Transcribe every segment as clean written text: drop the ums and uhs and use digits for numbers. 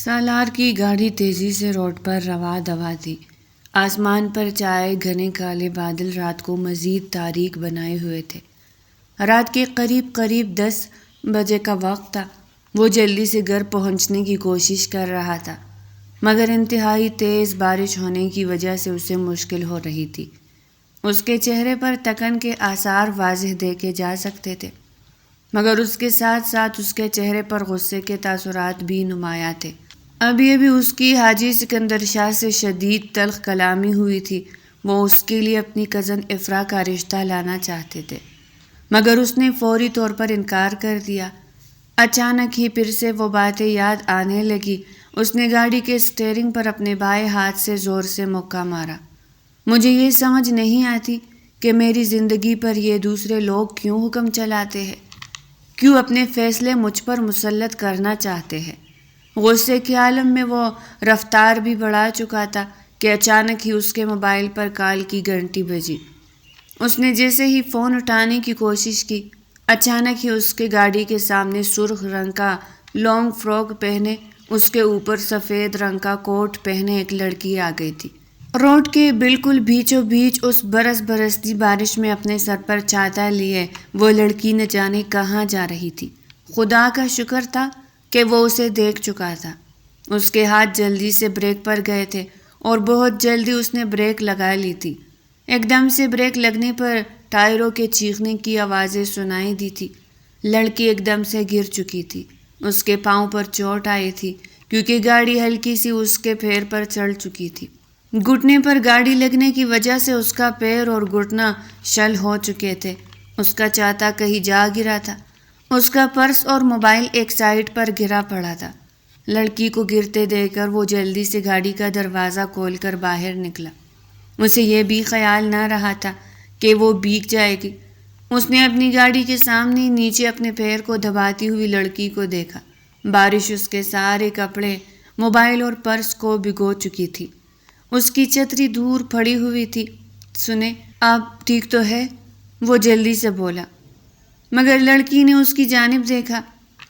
سالار کی گاڑی تیزی سے روڈ پر رواں دواں تھی۔ آسمان پر چھائے گھنے کالے بادل رات کو مزید تاریک بنائے ہوئے تھے۔ رات کے قریب 10 بجے کا وقت تھا۔ وہ جلدی سے گھر پہنچنے کی کوشش کر رہا تھا، مگر انتہائی تیز بارش ہونے کی وجہ سے اسے مشکل ہو رہی تھی۔ اس کے چہرے پر تکن کے آثار واضح دیکھے جا سکتے تھے، مگر اس کے ساتھ ساتھ اس کے چہرے پر غصے کے تاثرات بھی نمایاں تھے۔ ابھی اس کی حاجی سکندر شاہ سے شدید تلخ کلامی ہوئی تھی۔ وہ اس کے لیے اپنی کزن افرا کا رشتہ لانا چاہتے تھے، مگر اس نے فوری طور پر انکار کر دیا۔ اچانک ہی پھر سے وہ باتیں یاد آنے لگی۔ اس نے گاڑی کے اسٹیئرنگ پر اپنے بائیں ہاتھ سے زور سے مکہ مارا۔ مجھے یہ سمجھ نہیں آتی کہ میری زندگی پر یہ دوسرے لوگ کیوں حکم چلاتے ہیں، کیوں اپنے فیصلے مجھ پر مسلط کرنا چاہتے ہیں۔ غصے کے عالم میں وہ رفتار بھی بڑھا چکا تھا کہ اچانک ہی اس کے موبائل پر کال کی گھنٹی بجی۔ اس نے جیسے ہی فون اٹھانے کی کوشش کی، اچانک ہی اس کے گاڑی کے سامنے سرخ رنگ کا لانگ فراک پہنے، اس کے اوپر سفید رنگ کا کوٹ پہنے ایک لڑکی آ گئی تھی۔ روڈ کے بالکل بیچوں بیچ اس برستی بارش میں اپنے سر پر چھاتا لیے وہ لڑکی نہ جانے کہاں جا رہی تھی۔ خدا کا شکر تھا کہ وہ اسے دیکھ چکا تھا۔ اس کے ہاتھ جلدی سے بریک پر گئے تھے اور بہت جلدی اس نے بریک لگا لی تھی۔ ایک دم سے بریک لگنے پر ٹائروں کے چیخنے کی آوازیں سنائی دی تھی۔ لڑکی ایک دم سے گر چکی تھی۔ اس کے پاؤں پر چوٹ آئی تھی کیونکہ گاڑی ہلکی سی اس کے پیر پر چڑھ چکی تھی۔ گھٹنے پر گاڑی لگنے کی وجہ سے اس کا پیر اور گھٹنا شل ہو چکے تھے۔ اس کا چھاتا کہیں جا گرا تھا۔ اس کا پرس اور موبائل ایک سائیڈ پر گرا پڑا تھا۔ لڑکی کو گرتے دیکھ کر وہ جلدی سے گاڑی کا دروازہ کھول کر باہر نکلا۔ اسے یہ بھی خیال نہ رہا تھا کہ وہ بھیگ جائے گی۔ اس نے اپنی گاڑی کے سامنے نیچے اپنے پیر کو دباتی ہوئی لڑکی کو دیکھا۔ بارش اس کے سارے کپڑے، موبائل اور پرس کو بھگو چکی تھی۔ اس کی چھتری دور پڑی ہوئی تھی۔ سنیں، آپ ٹھیک تو ہے؟ وہ جلدی سے بولا، مگر لڑکی نے اس کی جانب دیکھا۔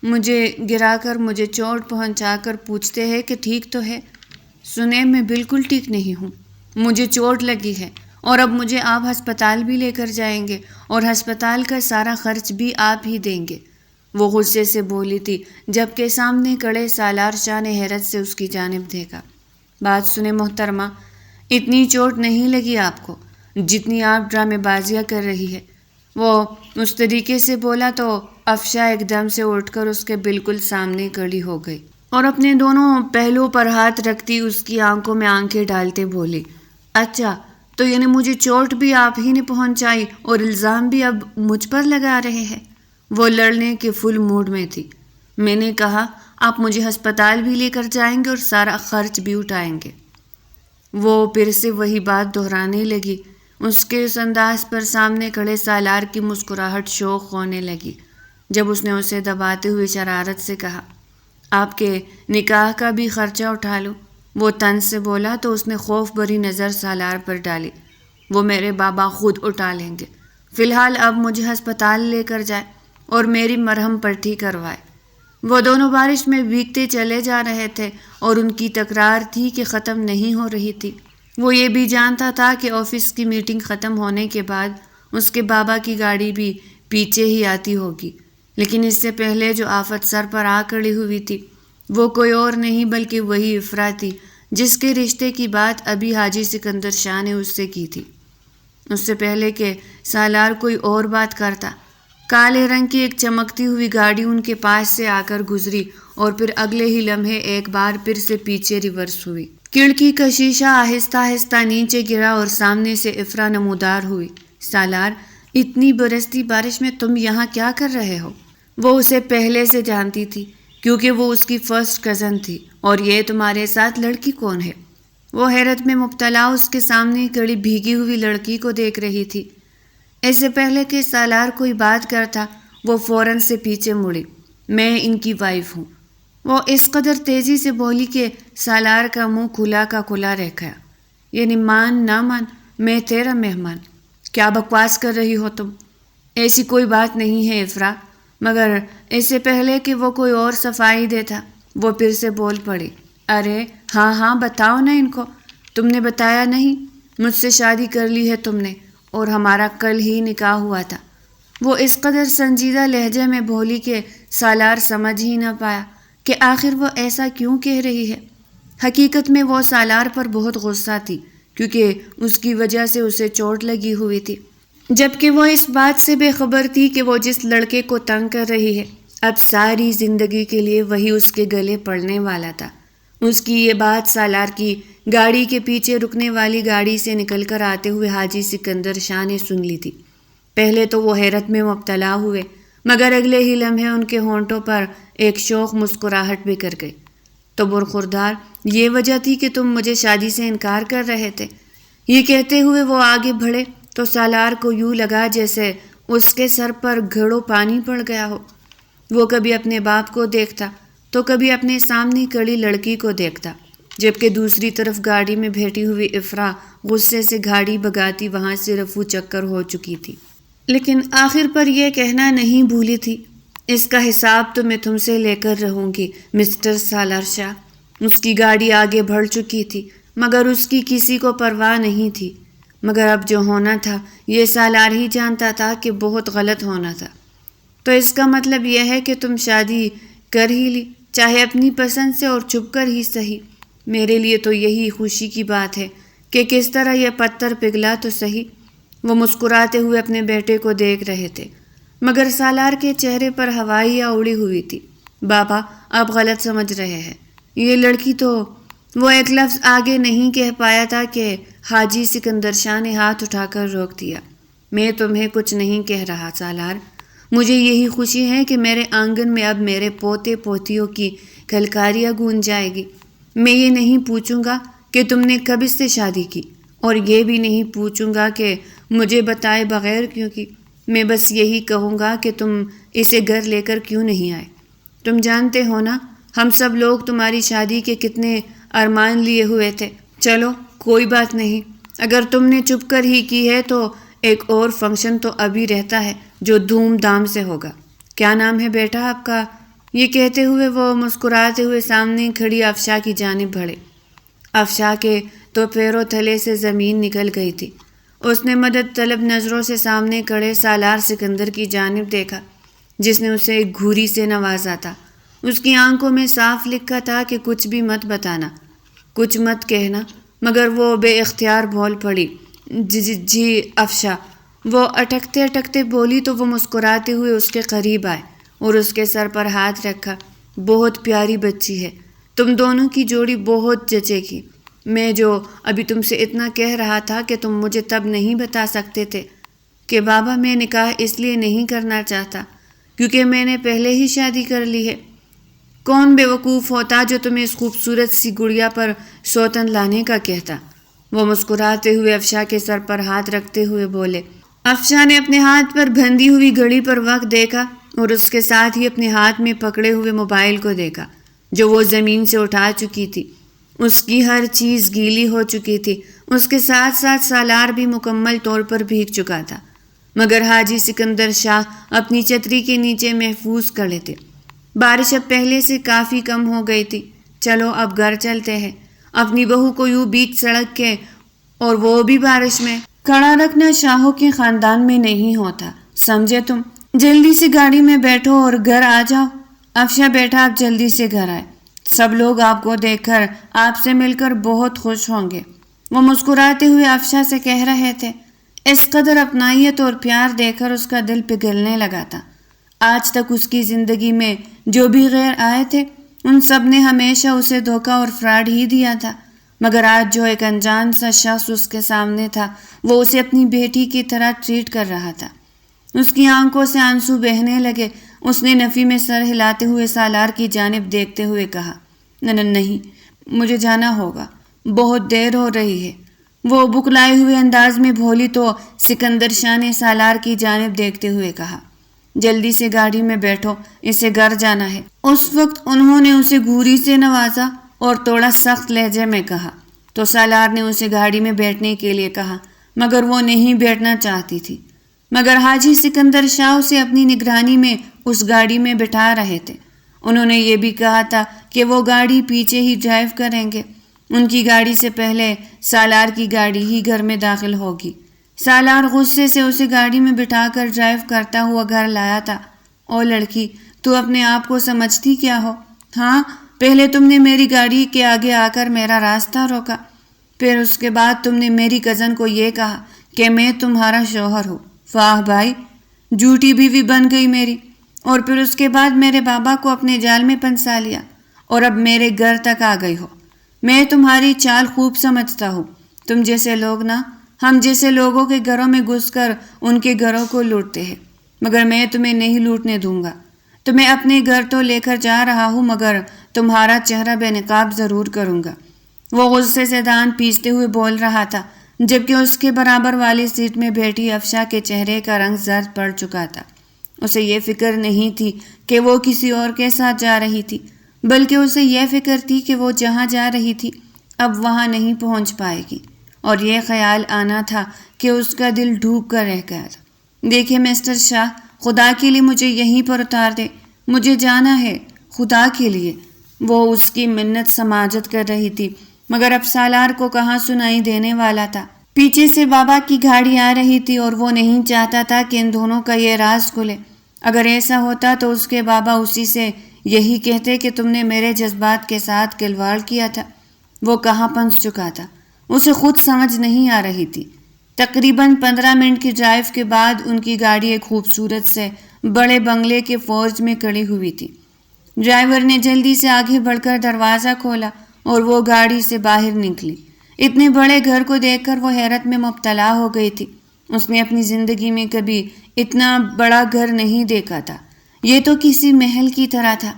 مجھے گرا کر، مجھے چوٹ پہنچا کر پوچھتے ہیں کہ ٹھیک تو ہے؟ سنیں، میں بالکل ٹھیک نہیں ہوں۔ مجھے چوٹ لگی ہے اور اب مجھے آپ ہسپتال بھی لے کر جائیں گے اور ہسپتال کا سارا خرچ بھی آپ ہی دیں گے، وہ غصے سے بولی تھی، جبکہ سامنے کھڑے سالار شاہ نے حیرت سے اس کی جانب دیکھا۔ بات سنیں محترمہ، اتنی چوٹ نہیں لگی آپ کو جتنی آپ ڈرامے بازیاں کر رہی ہے، وہ اس طریقے سے بولا تو افشا ایک دم سے اٹھ کر اس کے بالکل سامنے کھڑی ہو گئی اور اپنے دونوں پہلوؤں پر ہاتھ رکھتی اس کی آنکھوں میں آنکھیں ڈالتے بولی، اچھا تو یعنی مجھے چوٹ بھی آپ ہی نے پہنچائی اور الزام بھی اب مجھ پر لگا رہے ہیں؟ وہ لڑنے کے فل موڈ میں تھی۔ میں نے کہا آپ مجھے ہسپتال بھی لے کر جائیں گے اور سارا خرچ بھی اٹھائیں گے۔ وہ پھر سے وہی بات دہرانے لگی۔ اس کے اس انداز پر سامنے کھڑے سالار کی مسکراہٹ شوخ ہونے لگی جب اس نے اسے دباتے ہوئے شرارت سے کہا، آپ کے نکاح کا بھی خرچہ اٹھا لوں۔ وہ طنز سے بولا تو اس نے خوف بھری نظر سالار پر ڈالی، وہ میرے بابا خود اٹھا لیں گے۔ فی الحال اب مجھے ہسپتال لے کر جائے اور میری مرہم پٹی کروائے۔ وہ دونوں بارش میں بھیگتے چلے جا رہے تھے اور ان کی تکرار تھی کہ ختم نہیں ہو رہی تھی۔ وہ یہ بھی جانتا تھا کہ آفس کی میٹنگ ختم ہونے کے بعد اس کے بابا کی گاڑی بھی پیچھے ہی آتی ہوگی، لیکن اس سے پہلے جو آفت سر پر آ کھڑی ہوئی تھی وہ کوئی اور نہیں بلکہ وہی افرا تھی جس کے رشتے کی بات ابھی حاجی سکندر شاہ نے اس سے کی تھی۔ اس سے پہلے کہ سالار کوئی اور بات کرتا، کالے رنگ کی ایک چمکتی ہوئی گاڑی ان کے پاس سے آ کر گزری اور پھر اگلے ہی لمحے ایک بار پھر سے پیچھے ریورس ہوئی۔ کھڑکی کا شیشہ آہستہ آہستہ نیچے گرا اور سامنے سے افرا نمودار ہوئی۔ سالار، اتنی برستی بارش میں تم یہاں کیا کر رہے ہو؟ وہ اسے پہلے سے جانتی تھی کیونکہ وہ اس کی فرسٹ کزن تھی۔ اور یہ تمہارے ساتھ لڑکی کون ہے؟ وہ حیرت میں مبتلا اس کے سامنے کھڑی بھیگی ہوئی لڑکی کو دیکھ رہی تھی۔ اس سے پہلے کہ سالار کوئی بات کرتا وہ فوراً سے پیچھے مڑی، میں ان کی وائف ہوں۔ وہ اس قدر تیزی سے بولی کہ سالار کا منہ کھلا کا کھلا رہ گیا۔ یعنی مان نہ مان، میں تیرا مہمان؟ کیا بکواس کر رہی ہو تم؟ ایسی کوئی بات نہیں ہے افرا۔ مگر اس سے پہلے کہ وہ کوئی اور صفائی دیتا وہ پھر سے بول پڑی، ارے ہاں ہاں بتاؤ نا ان کو، تم نے بتایا نہیں مجھ سے شادی کر لی ہے تم نے، اور ہمارا کل ہی نکاح ہوا تھا۔ وہ اس قدر سنجیدہ لہجے میں بولی کہ سالار سمجھ ہی نہ پایا کہ آخر وہ ایسا کیوں کہہ رہی ہے۔ حقیقت میں وہ سالار پر بہت غصہ تھی، کیونکہ اس کی وجہ سے اسے چوٹ لگی ہوئی تھی، جبکہ وہ اس بات سے بے خبر تھی کہ وہ جس لڑکے کو تنگ کر رہی ہے اب ساری زندگی کے لیے وہی اس کے گلے پڑنے والا تھا۔ اس کی یہ بات سالار کی گاڑی کے پیچھے رکنے والی گاڑی سے نکل کر آتے ہوئے حاجی سکندر شاہ نے سن لی تھی۔ پہلے تو وہ حیرت میں مبتلا ہوئے، مگر اگلے ہی لمحے ان کے ہونٹوں پر ایک شوخ مسکراہٹ بکھر گئی۔ تو برخوردار، یہ وجہ تھی کہ تم مجھے شادی سے انکار کر رہے تھے۔ یہ کہتے ہوئے وہ آگے بڑھے تو سالار کو یوں لگا جیسے اس کے سر پر گھڑوں پانی پڑ گیا ہو۔ وہ کبھی اپنے باپ کو دیکھتا تو کبھی اپنے سامنے کھڑی لڑکی کو دیکھتا، جبکہ دوسری طرف گاڑی میں بیٹھی ہوئی افرا غصے سے گاڑی بھگاتی وہاں سے رفو چکر ہو چکی تھی، لیکن آخر پر یہ کہنا نہیں بھولی تھی، اس کا حساب تو میں تم سے لے کر رہوں گی مسٹر سالار شاہ۔ اس کی گاڑی آگے بڑھ چکی تھی، مگر اس کی کسی کو پرواہ نہیں تھی۔ مگر اب جو ہونا تھا یہ سالار ہی جانتا تھا کہ بہت غلط ہونا تھا۔ تو اس کا مطلب یہ ہے کہ تم شادی کر ہی لی، چاہے اپنی پسند سے اور چھپ کر ہی صحیح۔ میرے لیے تو یہی خوشی کی بات ہے کہ کس طرح یہ پتھر پگھلا تو صحیح۔ وہ مسکراتے ہوئے اپنے بیٹے کو دیکھ رہے تھے، مگر سالار کے چہرے پر ہوائیاں اڑی ہوئی تھی۔ بابا آپ غلط سمجھ رہے ہیں، یہ لڑکی تو… وہ ایک لفظ آگے نہیں کہہ پایا تھا کہ حاجی سکندر شاہ نے ہاتھ اٹھا کر روک دیا۔ میں تمہیں کچھ نہیں کہہ رہا سالار، مجھے یہی خوشی ہے کہ میرے آنگن میں اب میرے پوتے پوتیوں کی کھلکاریاں گونج جائے گی۔ میں یہ نہیں پوچھوں گا کہ تم نے کب اس سے شادی کی، اور یہ بھی نہیں پوچھوں گا کہ مجھے بتائے بغیر کیوں کی۔ میں بس یہی کہوں گا کہ تم اسے گھر لے کر کیوں نہیں آئے۔ تم جانتے ہو نا ہم سب لوگ تمہاری شادی کے کتنے ارمان لیے ہوئے تھے۔ چلو کوئی بات نہیں، اگر تم نے چپ کر ہی کی ہے تو ایک اور فنکشن تو ابھی رہتا ہے جو دھوم دھام سے ہوگا۔ کیا نام ہے بیٹا آپ کا؟ یہ کہتے ہوئے وہ مسکراتے ہوئے سامنے کھڑی افشا کی جانب بڑھے۔ افشا کے تو پیروں تلے سے زمین نکل گئی تھی۔ اس نے مدد طلب نظروں سے سامنے کھڑے سالار سکندر کی جانب دیکھا، جس نے اسے ایک گھوری سے نوازا تھا۔ اس کی آنکھوں میں صاف لکھا تھا کہ کچھ بھی مت بتانا، کچھ مت کہنا، مگر وہ بے اختیار بول پڑی، جی افشا۔ وہ اٹکتے اٹکتے بولی تو وہ مسکراتے ہوئے اس کے قریب آئے اور اس کے سر پر ہاتھ رکھا۔ بہت پیاری بچی ہے، تم دونوں کی جوڑی بہت جچے گی۔ میں جو ابھی تم سے اتنا کہہ رہا تھا کہ تم مجھے تب نہیں بتا سکتے تھے کہ بابا میں نکاح اس لیے نہیں کرنا چاہتا کیونکہ میں نے پہلے ہی شادی کر لی ہے۔ کون بیوقوف ہوتا جو تمہیں اس خوبصورت سی گڑیا پر سوتن لانے کا کہتا۔ وہ مسکراتے ہوئے افشا کے سر پر ہاتھ رکھتے ہوئے بولے۔ افشا نے اپنے ہاتھ پر بندھی ہوئی گھڑی پر وقت دیکھا اور اس کے ساتھ ہی اپنے ہاتھ میں پکڑے ہوئے موبائل کو دیکھا جو وہ زمین سے اٹھا چکی تھی۔ اس کی ہر چیز گیلی ہو چکی تھی، اس کے ساتھ ساتھ سالار بھی مکمل طور پر بھیگ چکا تھا، مگر حاجی سکندر شاہ اپنی چھتری کے نیچے محفوظ کھڑے تھے۔ بارش اب پہلے سے کافی کم ہو گئی تھی۔ چلو اب گھر چلتے ہیں۔ اپنی بہو کو یوں بیچ سڑک کے اور وہ بھی بارش میں کھڑا رکھنا شاہوں کے خاندان میں نہیں ہوتا، سمجھے تم؟ جلدی سے گاڑی میں بیٹھو اور گھر آ جاؤ۔ افشا بیٹا آپ جلدی سے گھر آئے، سب لوگ آپ کو دیکھ کر آپ سے مل کر بہت خوش ہوں گے۔ وہ مسکراتے ہوئے افشا سے کہہ رہے تھے۔ اس قدر اپنائیت اور پیار دے کر اس کا دل پگھلنے لگا تھا۔ آج تک اس کی زندگی میں جو بھی غیر آئے تھے ان سب نے ہمیشہ اسے دھوکہ اور فراڈ ہی دیا تھا، مگر آج جو ایک انجان سا شخص اس کے سامنے تھا وہ اسے اپنی بیٹی کی طرح ٹریٹ کر رہا تھا۔ اس کی آنکھوں سے آنسو بہنے لگے۔ اس نے نفی میں سر ہلاتے ہوئے سالار کی جانب دیکھتے ہوئے کہا، نہیں، مجھے جانا ہوگا، بہت دیر ہو رہی ہے۔ وہ بکلائے ہوئے انداز میں بولی تو سکندر شاہ نے سالار کی جانب دیکھتے ہوئے کہا، جلدی سے گاڑی میں بیٹھو، اسے گھر جانا ہے۔ اس وقت انہوں نے اسے گھوری سے نوازا اور تھوڑا سخت لہجے میں کہا تو سالار نے اسے گاڑی میں بیٹھنے کے لیے کہا، مگر وہ نہیں بیٹھنا چاہتی تھی۔ مگر حاجی سکندر شاہ اسے اپنی نگرانی میں اس گاڑی میں بٹھا رہے تھے انہوں نے یہ بھی کہا تھا کہ وہ گاڑی پیچھے ہی ڈرائیو کریں گے۔ ان کی گاڑی سے پہلے سالار کی گاڑی ہی گھر میں داخل ہوگی۔ سالار غصے سے اسے گاڑی میں بٹھا کر ڈرائیو کرتا ہوا گھر لایا تھا۔ او لڑکی، تو اپنے آپ کو سمجھتی کیا ہو؟ ہاں، پہلے تم نے میری گاڑی کے آگے آ کر میرا راستہ روکا، پھر اس کے بعد تم نے میری کزن کو یہ کہا کہ میں تمہارا شوہر ہوں۔ واہ بھائی، جھوٹی بیوی بن گئی میری۔ اور پھر اس کے بعد میرے بابا کو اپنے جال میں پھنسا لیا اور اب میرے گھر تک آ گئی ہو۔ میں تمہاری چال خوب سمجھتا ہوں۔ تم جیسے لوگ نا، ہم جیسے لوگوں کے گھروں میں گھس کر ان کے گھروں کو لوٹتے ہیں، مگر میں تمہیں نہیں لوٹنے دوں گا۔ تمہیں اپنے گھر تو لے کر جا رہا ہوں، مگر تمہارا چہرہ بے نقاب ضرور کروں گا۔ وہ غصے سے دان پیستے ہوئے بول رہا تھا، جبکہ اس کے برابر والی سیٹ میں بیٹھی افشا کے چہرے کا رنگ زرد پڑ چکا تھا۔ اسے یہ فکر نہیں تھی کہ وہ کسی اور کے ساتھ جا رہی تھی، بلکہ اسے یہ فکر تھی کہ وہ جہاں جا رہی تھی اب وہاں نہیں پہنچ پائے گی، اور یہ خیال آنا تھا کہ اس کا دل ڈوب کر رہ گیا تھا۔ دیکھیے مسٹر شاہ، خدا کے لیے مجھے یہیں پر اتار دے، مجھے جانا ہے، خدا کے لیے۔ وہ اس کی منت سماجت کر رہی تھی، مگر اب سالار کو کہاں سنائی دینے والا تھا۔ پیچھے سے بابا کی گاڑی آ رہی تھی اور وہ نہیں چاہتا تھا کہ ان دونوں کا یہ راز کھلے۔ اگر ایسا ہوتا تو اس کے بابا اسی سے یہی کہتے کہ تم نے میرے جذبات کے ساتھ کھلواڑ کیا تھا۔ وہ کہاں پھنس چکا تھا، اسے خود سمجھ نہیں آ رہی تھی۔ تقریباً 15 منٹ کی ڈرائیو کے بعد ان کی گاڑی ایک خوبصورت سے بڑے بنگلے کے فورج میں کھڑی ہوئی تھی۔ ڈرائیور نے جلدی سے آگے بڑھ کر دروازہ کھولا اور وہ گاڑی سے باہر نکلی۔ اتنے بڑے گھر کو دیکھ کر وہ حیرت میں مبتلا ہو گئی تھی۔ اس نے اپنی زندگی میں کبھی اتنا بڑا گھر نہیں دیکھا تھا، یہ تو کسی محل کی طرح تھا۔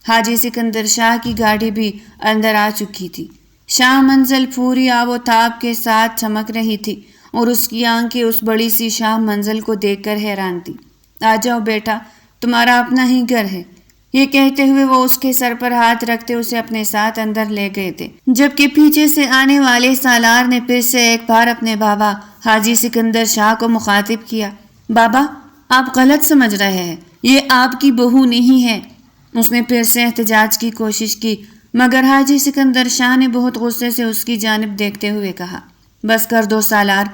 حاجی سکندر شاہ کی گاڑی بھی اندر آ چکی تھی۔ شاہ منزل پوری آب و تاب کے ساتھ چمک رہی تھی اور اس کی آنکھیں اس بڑی سی شاہ منزل کو دیکھ کر حیران تھی۔ آ جاؤ بیٹا، تمہارا اپنا ہی گھر ہے۔ یہ کہتے ہوئے وہ اس کے سر پر ہاتھ رکھتے اسے اپنے ساتھ اندر لے گئے تھے، جبکہ پیچھے سے آنے والے سالار نے پھر سے ایک بار اپنے بابا حاجی سکندر شاہ کو مخاطب کیا۔ بابا، آپ غلط سمجھ رہے ہیں، یہ آپ کی بہو نہیں ہے۔ اس نے پھر سے احتجاج کی کوشش کی، مگر حاجی سکندر شاہ نے بہت غصے سے اس کی جانب دیکھتے ہوئے کہا، بس کر دو سالار،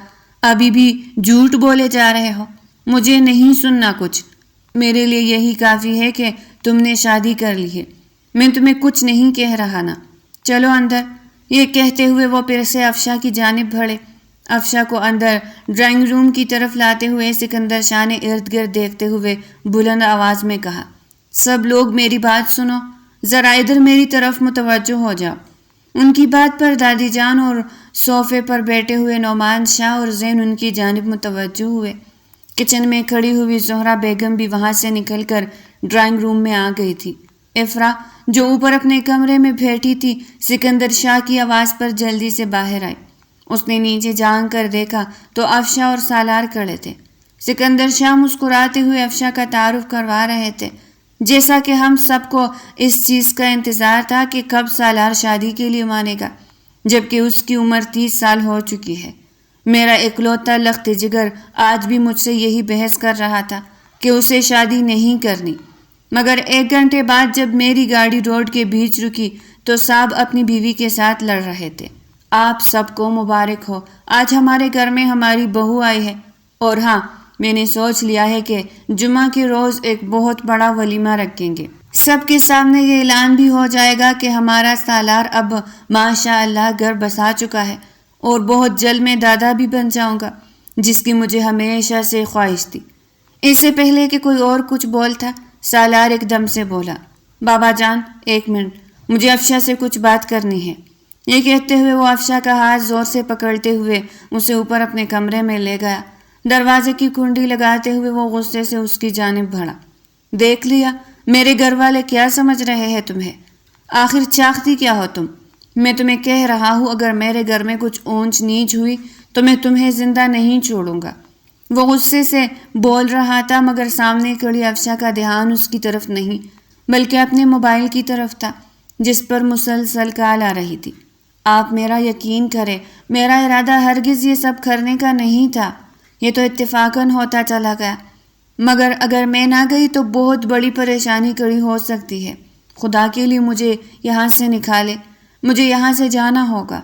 ابھی بھی جھوٹ بولے جا رہے ہو، مجھے نہیں سننا کچھ۔ میرے لیے یہی کافی ہے کہ تم نے شادی کر لی ہے، میں تمہیں کچھ نہیں کہہ رہا نا، چلو اندر۔ یہ کہتے ہوئے وہ پھر سے افشا کی جانب بڑھے۔ افشا کو اندر ڈرائنگ روم کی طرف لاتے ہوئے سکندر شاہ نے ارد گرد دیکھتے ہوئے بلند آواز میں کہا، سب لوگ میری بات سنو، ذرا ادھر میری طرف متوجہ ہو جاؤ۔ ان کی بات پر دادی جان اور صوفے پر بیٹھے ہوئے نعمان شاہ اور زین ان کی جانب متوجہ ہوئے۔ کچن میں کھڑی ہوئی زہرا بیگم بھی وہاں سے نکل کر ڈرائنگ روم میں آ گئی تھی۔ افرا، جو اوپر اپنے کمرے میں بیٹھی تھی، سکندر شاہ کی آواز پر جلدی سے باہر آئی۔ اس نے نیچے جھانک کر دیکھا تو افشا اور سالار کھڑے تھے۔ سکندر شاہ مسکراتے ہوئے افشا کا تعارف کروا رہے تھے، جیسا کہ ہم سب کو اس چیز کا انتظار تھا کہ کب سالار شادی کے لیے مانے گا، جبکہ اس کی عمر 30 سال ہو چکی ہے۔ میرا اکلوتا لخت جگر آج بھی مجھ سے یہی بحث کر رہا تھا کہ اسے شادی نہیں کرنی، مگر 1 گھنٹے بعد جب میری گاڑی روڈ کے بیچ رکی تو صاحب اپنی بیوی کے ساتھ لڑ رہے تھے۔ آپ سب کو مبارک ہو، آج ہمارے گھر میں ہماری بہو آئی ہے، اور ہاں، میں نے سوچ لیا ہے کہ جمعہ کے روز ایک بہت بڑا ولیمہ رکھیں گے۔ سب کے سامنے یہ اعلان بھی ہو جائے گا کہ ہمارا سالار اب ماشاء اللہ گھر بسا چکا ہے اور بہت جلد میں دادا بھی بن جاؤں گا، جس کی مجھے ہمیشہ سے خواہش تھی۔ اس سے پہلے کہ کوئی اور کچھ بولتا، سالار ایک دم سے بولا، بابا جان 1 منٹ، مجھے افشا سے کچھ بات کرنی ہے۔ یہ کہتے ہوئے وہ افشا کا ہاتھ زور سے پکڑتے ہوئے اسے اوپر اپنے کمرے میں لے گیا۔ دروازے کی کنڈی لگاتے ہوئے وہ غصے سے اس کی جانب بڑھا۔ دیکھ لیا میرے گھر والے کیا سمجھ رہے ہیں تمہیں؟ آخر چاہتی کیا ہو تم؟ میں تمہیں کہہ رہا ہوں، اگر میرے گھر میں کچھ اونچ نیچ ہوئی تو میں تمہیں زندہ نہیں چھوڑوں گا۔ وہ غصے سے بول رہا تھا، مگر سامنے کھڑی افشا کا دھیان اس کی طرف نہیں بلکہ اپنے موبائل کی طرف تھا، جس پر مسلسل کال آ رہی تھی۔ آپ میرا یقین کریں، میرا ارادہ ہرگز یہ سب کرنے کا نہیں تھا، یہ تو اتفاقاً ہوتا چلا گیا، مگر اگر میں نہ گئی تو بہت بڑی پریشانی کھڑی ہو سکتی ہے۔ خدا کے لیے مجھے یہاں سے نکالے، مجھے یہاں سے جانا ہوگا۔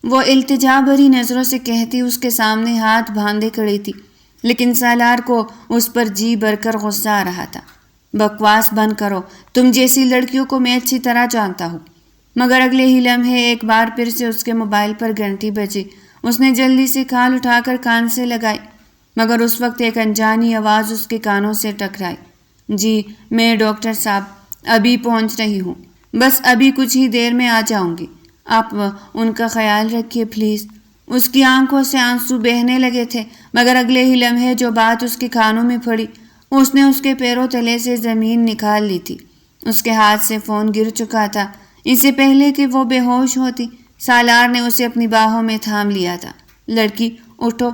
وہ التجا بھری نظروں سے کہتی اس کے سامنے ہاتھ باندھے کھڑی تھی، لیکن سالار کو اس پر جی بھر کر غصہ آ رہا تھا۔ بکواس بند کرو، تم جیسی لڑکیوں کو میں اچھی طرح جانتا ہوں۔ مگر اگلے ہی لمحے ایک بار پھر سے اس کے موبائل پر گھنٹی بجی۔ اس نے جلدی سے کال اٹھا کر کان سے لگائی، مگر اس وقت ایک انجانی آواز اس کے کانوں سے ٹکرائی۔ جی میں ڈاکٹر صاحب ابھی پہنچ رہی ہوں، بس ابھی کچھ ہی دیر میں آ جاؤں گی، آپ ان کا خیال رکھیے پلیز۔ اس کی آنکھوں سے آنسو بہنے لگے تھے، مگر اگلے ہی لمحے جو بات اس کے کانوں میں پڑی اس نے اس کے پیروں تلے سے زمین نکال لی تھی۔ اس کے ہاتھ سے فون گر چکا تھا۔ اس سے پہلے کہ وہ بے ہوش ہوتی، سالار نے اسے اپنی باہوں میں تھام لیا تھا۔ لڑکی اٹھو،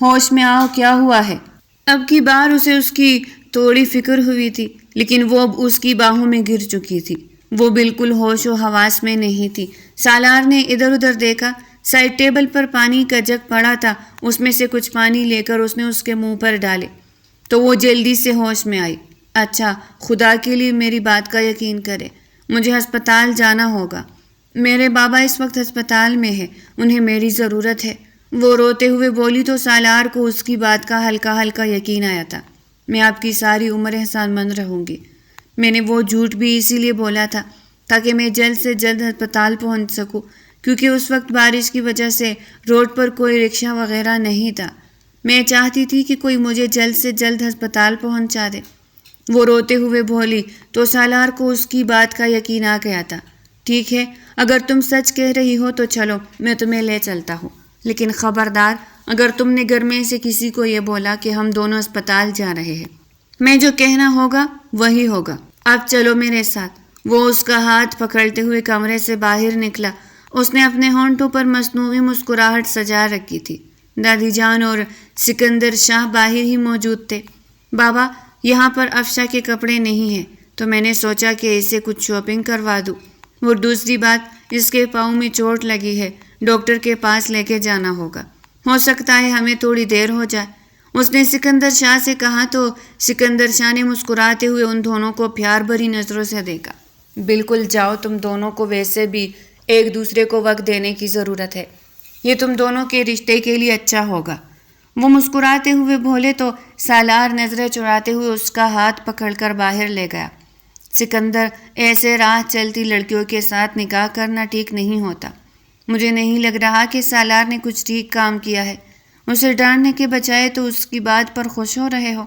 ہوش میں آؤ، کیا ہوا ہے؟ اب کی بار اسے اس کی تھوڑی فکر ہوئی تھی، لیکن وہ اب اس کی باہوں میں گر چکی تھی۔ وہ بالکل ہوش و حواس میں نہیں تھی۔ سالار نے ادھر ادھر دیکھا، سائڈ ٹیبل پر پانی کا جگ پڑا تھا، اس میں سے کچھ پانی لے کر اس نے اس کے منہ پر ڈالے تو وہ جلدی سے ہوش میں آئی۔ اچھا، خدا کے لیے میری بات کا یقین کرے، مجھے ہسپتال جانا ہوگا، میرے بابا اس وقت ہسپتال میں ہے، انہیں میری ضرورت ہے۔ وہ روتے ہوئے بولی تو سالار کو اس کی بات کا ہلکا ہلکا یقین آیا تھا۔ میں آپ کی ساری عمر احسان مند رہوں گی۔ میں نے وہ جھوٹ بھی اسی لیے بولا تھا تاکہ میں جلد سے جلد ہسپتال پہنچ سکوں، کیونکہ اس وقت بارش کی وجہ سے روڈ پر کوئی رکشہ وغیرہ نہیں تھا۔ میں چاہتی تھی کہ کوئی مجھے جلد سے جلد ہسپتال پہنچا دے۔ وہ روتے ہوئے بولی تو سالار کو اس کی بات کا یقین آ گیا تھا۔ ٹھیک ہے، اگر تم سچ کہہ رہی ہو تو چلو، میں تمہیں لے چلتا ہوں، لیکن خبردار اگر تم نے گھر میں سے کسی کو یہ بولا کہ ہم دونوں اسپتال جا رہے ہیں، میں جو کہنا ہوگا وہی ہوگا۔ اب چلو میرے ساتھ۔ وہ اس کا ہاتھ پکڑتے ہوئے کمرے سے باہر نکلا۔ اس نے اپنے ہونٹوں پر مصنوعی مسکراہٹ سجا رکھی تھی۔ دادی جان اور سکندر شاہ باہر ہی موجود تھے۔ بابا، یہاں پر افشا کے کپڑے نہیں ہیں تو میں نے سوچا کہ اسے کچھ شاپنگ کروا دوں، اور دوسری بات اس کے پاؤں میں چوٹ لگی ہے، ڈاکٹر کے پاس لے کے جانا ہوگا، ہو سکتا ہے ہمیں تھوڑی دیر ہو جائے۔ اس نے سکندر شاہ سے کہا تو سکندر شاہ نے مسکراتے ہوئے ان دونوں کو پیار بھری نظروں سے دیکھا۔ بالکل جاؤ، تم دونوں کو ویسے بھی ایک دوسرے کو وقت دینے کی ضرورت ہے، یہ تم دونوں کے رشتے کے لیے اچھا ہوگا۔ وہ مسکراتے ہوئے بولے تو سالار نظریں چراتے ہوئے اس کا ہاتھ پکڑ کر باہر لے گیا۔ سکندر، ایسے راہ چلتی لڑکیوں کے ساتھ نکاح کرنا ٹھیک نہیں ہوتا۔ مجھے نہیں لگ رہا کہ سالار نے کچھ ٹھیک کام کیا ہے، اسے ڈانٹنے کے بجائے تو اس کی بات پر خوش ہو رہے ہو۔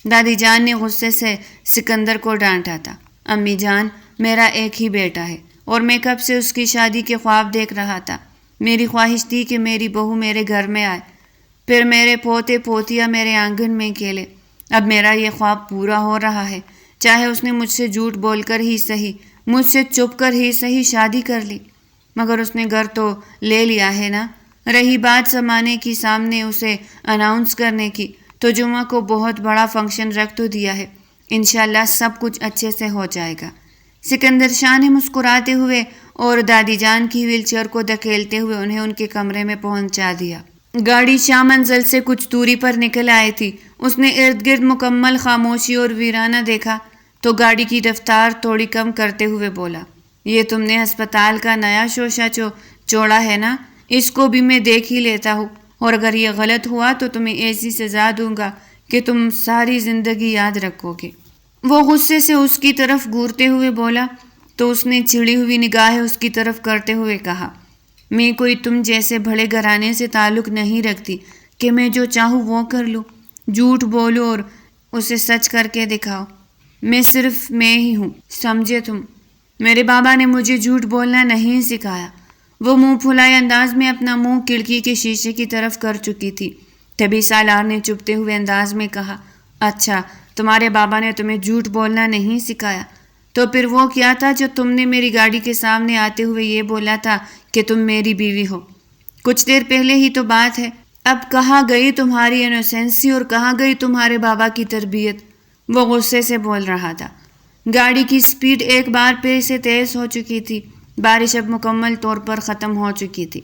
دادی جان نے غصے سے سکندر کو ڈانٹا تھا۔ امی جان، میرا ایک ہی بیٹا ہے اور میں کب سے اس کی شادی کے خواب دیکھ رہا تھا۔ میری خواہش تھی کہ میری بہو میرے گھر میں آئے، پھر میرے پوتے پوتیاں میرے آنگن میں کھیلے۔ اب میرا یہ خواب پورا ہو رہا ہے، چاہے اس نے مجھ سے جھوٹ بول کر ہی صحیح، مجھ سے چھپ کر ہی صحیح شادی کر لی، مگر اس نے گھر تو لے لیا ہے نا۔ رہی بات زمانے کی سامنے اسے اناؤنس کرنے کی، تو جمعہ کو بہت بڑا فنکشن رکھ تو دیا ہے، انشاءاللہ سب کچھ اچھے سے ہو جائے گا۔ سکندر شاہ نے مسکراتے ہوئے اور دادی جان کی ویل چیئر کو دھکیلتے ہوئے انہیں ان کے کمرے میں پہنچا دیا۔ گاڑی شاہ منزل سے کچھ دوری پر نکل آئی تھی۔ اس نے ارد گرد مکمل خاموشی اور ویرانہ دیکھا تو گاڑی کی رفتار تھوڑی کم کرتے ہوئے بولا، یہ تم نے ہسپتال کا نیا شوشہ چھوڑا ہے نا، اس کو بھی میں دیکھ ہی لیتا ہوں، اور اگر یہ غلط ہوا تو تمہیں ایسی سزا دوں گا کہ تم ساری زندگی یاد رکھو گے۔ وہ غصے سے اس کی طرف گھورتے ہوئے بولا تو اس نے چڑی ہوئی نگاہیں اس کی طرف کرتے ہوئے کہا، میں کوئی تم جیسے بڑے گھرانے سے تعلق نہیں رکھتی کہ میں جو چاہوں وہ کر لوں، جھوٹ بولو اور اسے سچ کر کے دکھاؤ۔ میں صرف میں ہی ہوں، سمجھے تم؟ میرے بابا نے مجھے جھوٹ بولنا نہیں سکھایا۔ وہ منہ پھلائے انداز میں اپنا منہ کھڑکی کے شیشے کی طرف کر چکی تھی۔ تبھی سالار نے چپتے ہوئے انداز میں کہا، اچھا، تمہارے بابا نے تمہیں جھوٹ بولنا نہیں سکھایا، تو پھر وہ کیا تھا جو تم نے میری گاڑی کے سامنے آتے ہوئے یہ بولا تھا کہ تم میری بیوی ہو؟ کچھ دیر پہلے ہی تو بات ہے۔ اب کہاں گئی تمہاری انوسینسی اور کہاں گئی تمہارے بابا کی تربیت؟ وہ غصے سے بول رہا تھا۔ گاڑی کی سپیڈ ایک بار پھر سے تیز ہو چکی تھی۔ بارش اب مکمل طور پر ختم ہو چکی تھی،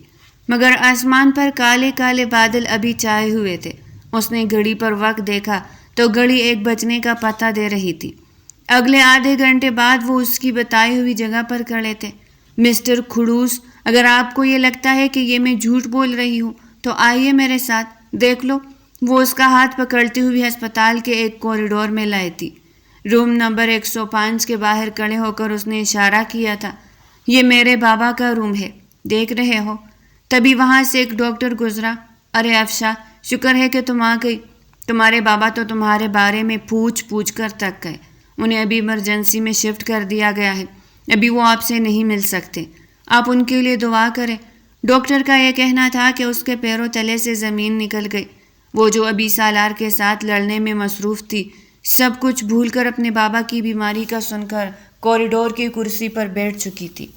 مگر آسمان پر کالے کالے بادل ابھی چھائے ہوئے تھے۔ اس نے گھڑی پر وقت دیکھا تو گھڑی 1 بجنے کا پتہ دے رہی تھی۔ اگلے آدھے گھنٹے بعد وہ اس کی بتائی ہوئی جگہ پر کھڑے تھے۔ مسٹر کھڑوس، اگر آپ کو یہ لگتا ہے کہ یہ میں جھوٹ بول رہی ہوں تو آئیے میرے ساتھ، دیکھ لو۔ وہ اس کا ہاتھ پکڑتی ہوئی ہسپتال کے ایک کوریڈور میں لائی تھی۔ روم نمبر 105 کے باہر کھڑے ہو کر اس نے اشارہ کیا تھا۔ یہ میرے بابا کا روم ہے، دیکھ رہے ہو؟ تبھی وہاں سے ایک ڈاکٹر گزرا۔ ارے افشا، شکر ہے کہ تم آ گئی۔ تمہارے بابا تو تمہارے بارے میں پوچھ کر تک گئے۔ انہیں ابھی ایمرجنسی میں شفٹ کر دیا گیا ہے، ابھی وہ آپ سے نہیں مل سکتے۔ آپ ان کے لیے دعا کریں۔ ڈاکٹر کا یہ کہنا تھا کہ اس کے پیروں تلے سے زمین نکل گئی۔ وہ جو ابھی سالار کے ساتھ لڑنے میں مصروف تھی، سب کچھ بھول کر اپنے بابا کی بیماری کا سن کر کوریڈور کی کرسی پر بیٹھ چکی تھی۔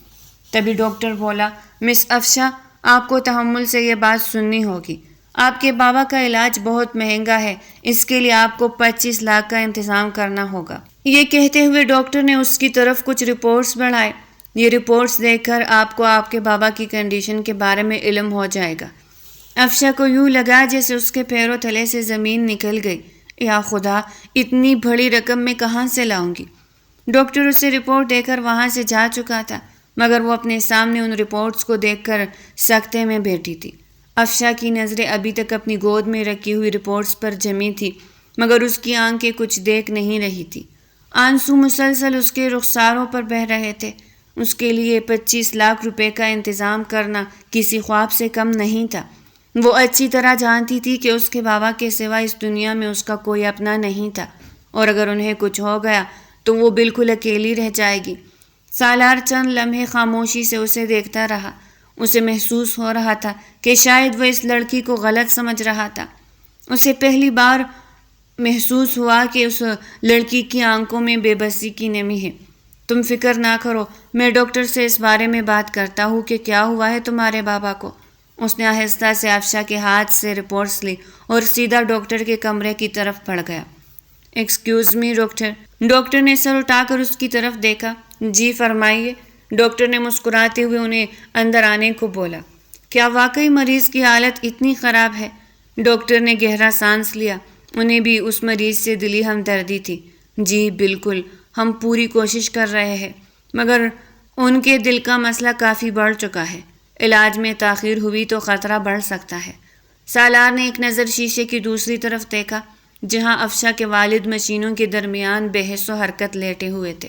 تبھی ڈاکٹر بولا، مس افشا، آپ کو تحمل سے یہ بات سننی ہوگی۔ آپ کے بابا کا علاج بہت مہنگا ہے، اس کے لیے آپ کو 25 لاکھ کا انتظام کرنا ہوگا۔ یہ کہتے ہوئے ڈاکٹر نے اس کی طرف کچھ رپورٹس بڑھائے۔ یہ رپورٹس دیکھ کر آپ کو آپ کے بابا کی کنڈیشن کے بارے میں علم ہو جائے گا۔ افشا کو یوں لگا جیسے اس کے پیروں تلے سے زمین نکل گئی۔ یا خدا، اتنی بڑی رقم میں کہاں سے لاؤں گی؟ ڈاکٹر اسے رپورٹ دے کر وہاں سے جا چکا تھا، مگر وہ اپنے سامنے ان رپورٹس کو دیکھ کر سکتے میں بیٹھی تھی۔ افشا کی نظریں ابھی تک اپنی گود میں رکھی ہوئی رپورٹس پر جمی تھی، مگر اس کی آنکھیں کچھ دیکھ نہیں رہی تھی۔ آنسو مسلسل اس کے رخساروں پر بہہ رہے تھے۔ اس کے لیے 25 لاکھ روپے کا انتظام کرنا کسی خواب سے کم نہیں تھا۔ وہ اچھی طرح جانتی تھی کہ اس کے بابا کے سوا اس دنیا میں اس کا کوئی اپنا نہیں تھا، اور اگر انہیں کچھ ہو گیا تو وہ بالکل اکیلی رہ جائے گی۔ سالار چند لمحے خاموشی سے اسے دیکھتا رہا۔ اسے محسوس ہو رہا تھا کہ شاید وہ اس لڑکی کو غلط سمجھ رہا تھا۔ اسے پہلی بار محسوس ہوا کہ اس لڑکی کی آنکھوں میں بے بسی کی نمی ہے۔ تم فکر نہ کرو، میں ڈاکٹر سے اس بارے میں بات کرتا ہوں کہ کیا ہوا ہے تمہارے بابا کو۔ اس نے آہستہ سے افشا کے ہاتھ سے رپورٹس لی اور سیدھا ڈاکٹر کے کمرے کی طرف بڑھ گیا۔ Excuse me doctor. ڈاکٹر نے سر اٹھا کر اس کی طرف دیکھا۔ جی فرمائیے۔ ڈاکٹر نے مسکراتے ہوئے انہیں اندر آنے کو بولا۔ کیا واقعی مریض کی حالت اتنی خراب ہے؟ ڈاکٹر نے گہرا سانس لیا۔ انہیں بھی اس مریض سے دلی ہمدردی تھی۔ جی بالکل، ہم پوری کوشش کر رہے ہیں، مگر ان کے دل کا مسئلہ کافی بڑھ چکا ہے۔ علاج میں تاخیر ہوئی تو خطرہ بڑھ سکتا ہے۔ سالار نے ایک نظر شیشے کی دوسری طرف دیکھا، جہاں افشا کے والد مشینوں کے درمیان بحث و حرکت لیٹے ہوئے تھے۔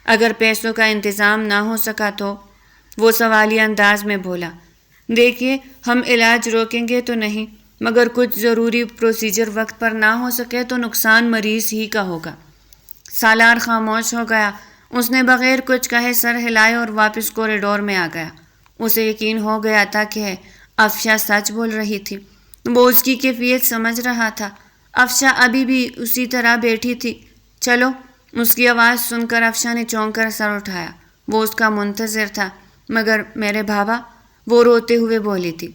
اگر پیسوں کا انتظام نہ ہو سکا تو؟ وہ سوالیہ انداز میں بولا۔ دیکھیے، ہم علاج روکیں گے تو نہیں، مگر کچھ ضروری پروسیجر وقت پر نہ ہو سکے تو نقصان مریض ہی کا ہوگا۔ سالار خاموش ہو گیا۔ اس نے بغیر کچھ کہے سر ہلائے اور واپس کوریڈور میں آ گیا۔ اسے یقین ہو گیا تھا کہ افشا سچ بول رہی تھی۔ وہ اس کی کیفیت سمجھ رہا تھا۔ افشا ابھی بھی اسی طرح بیٹھی تھی۔ چلو، اس کی آواز سن کر افشا نے چونک کر سر اٹھایا۔ وہ اس کا منتظر تھا۔ مگر میرے بابا، وہ روتے ہوئے بولی تھی۔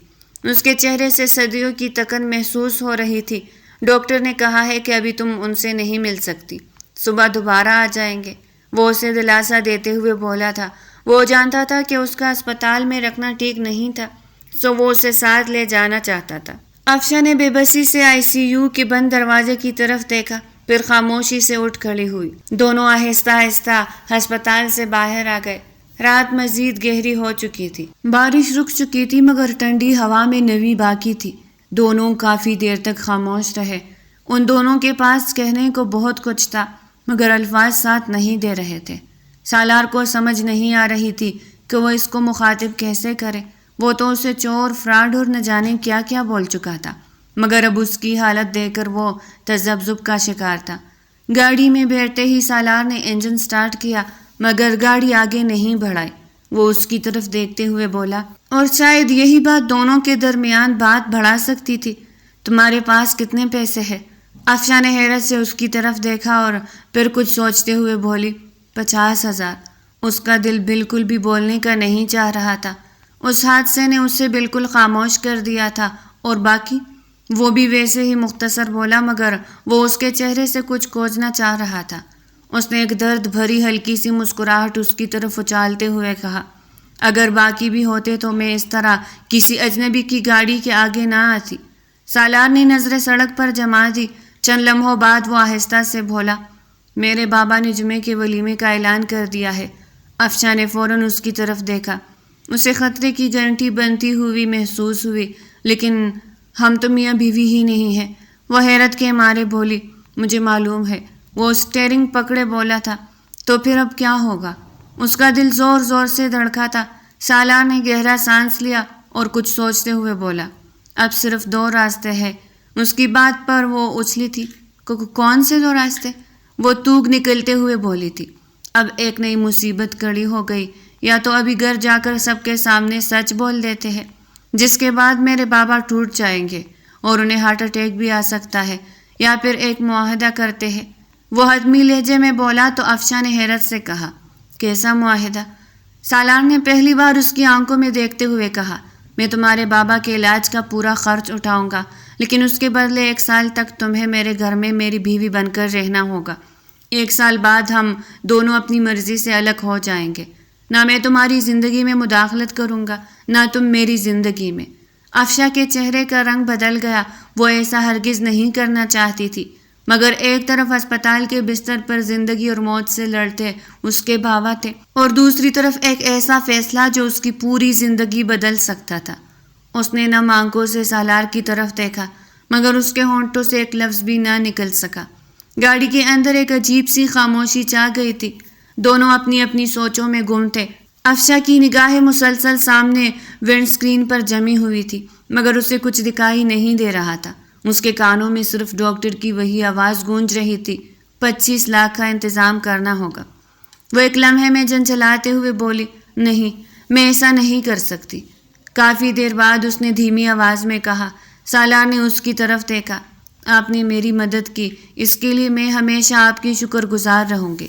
اس کے چہرے سے صدیوں کی تکن محسوس ہو رہی تھی۔ ڈاکٹر نے کہا ہے کہ ابھی تم ان سے نہیں مل سکتی، صبح دوبارہ آ جائیں گے۔ وہ اسے دلاسا دیتے ہوئے بولا تھا۔ وہ جانتا تھا کہ اس کا اسپتال میں رکھنا ٹھیک نہیں تھا، سو وہ اسے ساتھ لے جانا چاہتا تھا۔ افشا نے بے بسی سے ICU کے بند دروازے کی طرف دیکھا، پھر خاموشی سے اٹھ کھڑی ہوئی۔ دونوں آہستہ آہستہ ہسپتال سے باہر آ گئے۔ رات مزید گہری ہو چکی تھی۔ بارش رک چکی تھی، مگر ٹھنڈی ہوا میں نمی باقی تھی۔ دونوں کافی دیر تک خاموش رہے۔ ان دونوں کے پاس کہنے کو بہت کچھ تھا، مگر الفاظ ساتھ نہیں دے رہے تھے۔ سالار کو سمجھ نہیں آ رہی تھی کہ وہ اس کو مخاطب کیسے کرے۔ وہ تو اسے چور، فراڈ اور نہ جانے کیا کیا بول چکا تھا، مگر اب اس کی حالت دیکھ کر وہ تذبذب کا شکار تھا۔ گاڑی میں بیٹھتے ہی سالار نے انجن سٹارٹ کیا، مگر گاڑی آگے نہیں بڑھائی۔ وہ اس کی طرف دیکھتے ہوئے بولا، اور شاید یہی بات دونوں کے درمیان بات بڑھا سکتی تھی۔ تمہارے پاس کتنے پیسے ہیں؟ افشا نے حیرت سے اس کی طرف دیکھا اور پھر کچھ سوچتے ہوئے بولی، 50,000۔ اس کا دل بالکل بھی بولنے کا نہیں چاہ رہا تھا۔ اس حادثے نے اسے بالکل خاموش کر دیا تھا۔ اور باقی؟ وہ بھی ویسے ہی مختصر بولا، مگر وہ اس کے چہرے سے کچھ کھوجنا چاہ رہا تھا۔ اس نے ایک درد بھری ہلکی سی مسکراہٹ اس کی طرف اچھالتے ہوئے کہا، اگر باقی بھی ہوتے تو میں اس طرح کسی اجنبی کی گاڑی کے آگے نہ آتی۔ سالار نے نظریں سڑک پر جما دی۔ چند لمحوں بعد وہ آہستہ سے بولا، میرے بابا نے جمعے کے ولیمے کا اعلان کر دیا ہے۔ افشاں نے فوراً اس کی طرف دیکھا۔ اسے خطرے کی گھنٹی بنتی ہوئی محسوس ہوئی، لیکن ہم تو میاں بیوی ہی نہیں ہیں۔ وہ حیرت کے مارے بولی، مجھے معلوم ہے۔ وہ اسٹیئرنگ پکڑے بولا تھا، تو پھر اب کیا ہوگا؟ اس کا دل زور زور سے دھڑکا تھا۔ سالار نے گہرا سانس لیا اور کچھ سوچتے ہوئے بولا، اب صرف 2 راستے ہیں۔ اس کی بات پر وہ اچھلی تھی۔ کون سے 2 راستے؟ وہ توگ نکلتے ہوئے بولی تھی۔ اب ایک نئی مصیبت کھڑی ہو گئی، یا تو ابھی گھر جا کر سب کے سامنے سچ بول دیتے ہیں، جس کے بعد میرے بابا ٹوٹ جائیں گے اور انہیں ہارٹ اٹیک بھی آ سکتا ہے، یا پھر ایک معاہدہ کرتے ہیں۔ وہ حتمی لہجے میں بولا تو افشاں نے حیرت سے کہا، کیسا معاہدہ؟ سالار نے پہلی بار اس کی آنکھوں میں دیکھتے ہوئے کہا، میں تمہارے بابا کے علاج کا پورا خرچ اٹھاؤں گا، لیکن اس کے بدلے 1 سال تک تمہیں میرے گھر میں میری بیوی بن کر رہنا ہوگا۔ 1 سال بعد ہم دونوں اپنی مرضی سے الگ ہو جائیں گے۔ نہ میں تمہاری زندگی میں مداخلت کروں گا، نہ تم میری زندگی میں۔ افشاں کے چہرے کا رنگ بدل گیا۔ وہ ایسا ہرگز نہیں کرنا چاہتی تھی، مگر ایک طرف اسپتال کے بستر پر زندگی اور موت سے لڑتے اس کے بابا تھے، اور دوسری طرف ایک ایسا فیصلہ جو اس کی پوری زندگی بدل سکتا تھا۔ اس نے نم آنکھوں سے سالار کی طرف دیکھا، مگر اس کے ہونٹوں سے ایک لفظ بھی نہ نکل سکا۔ گاڑی کے اندر ایک عجیب سی خاموشی چھا گئی تھی۔ دونوں اپنی اپنی سوچوں میں گم تھے۔ افشاں کی نگاہیں مسلسل سامنے ونڈ اسکرین پر جمی ہوئی تھی، مگر اسے کچھ دکھائی نہیں دے رہا تھا۔ اس کے کانوں میں صرف ڈاکٹر کی وہی آواز گونج رہی تھی، 25 لاکھ کا انتظام کرنا ہوگا۔ وہ ایک لمحے میں جھنجھلاتے ہوئے بولی، نہیں، میں ایسا نہیں کر سکتی۔ کافی دیر بعد اس نے دھیمی آواز میں کہا۔ سالار نے اس کی طرف دیکھا، آپ نے میری مدد کی، اس کے لیے میں ہمیشہ آپ کی شکر گزار رہوں گی،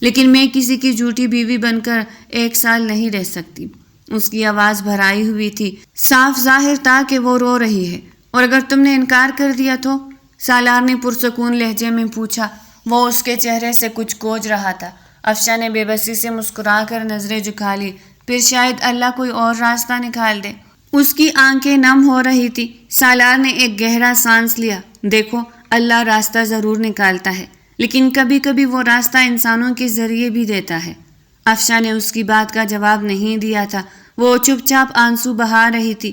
لیکن میں کسی کی جھوٹی بیوی بن کر 1 سال نہیں رہ سکتی۔ اس کی آواز بھرائی ہوئی تھی، صاف ظاہر تھا کہ وہ رو رہی ہے۔ اور اگر تم نے انکار کر دیا تو؟ سالار نے پرسکون لہجے میں پوچھا۔ وہ اس کے چہرے سے کچھ کوجھ رہا تھا۔ افشاں نے بے بسی سے مسکرا کر نظریں جھکا لی، پھر شاید اللہ کوئی اور راستہ نکال دے۔ اس کی آنکھیں نم ہو رہی تھی۔ سالار نے ایک گہرا سانس لیا، دیکھو، اللہ راستہ ضرور نکالتا ہے، لیکن کبھی کبھی وہ راستہ انسانوں کے ذریعے بھی دیتا ہے۔ افشاں نے اس کی بات کا جواب نہیں دیا تھا۔ وہ چپ چاپ آنسو بہا رہی تھی۔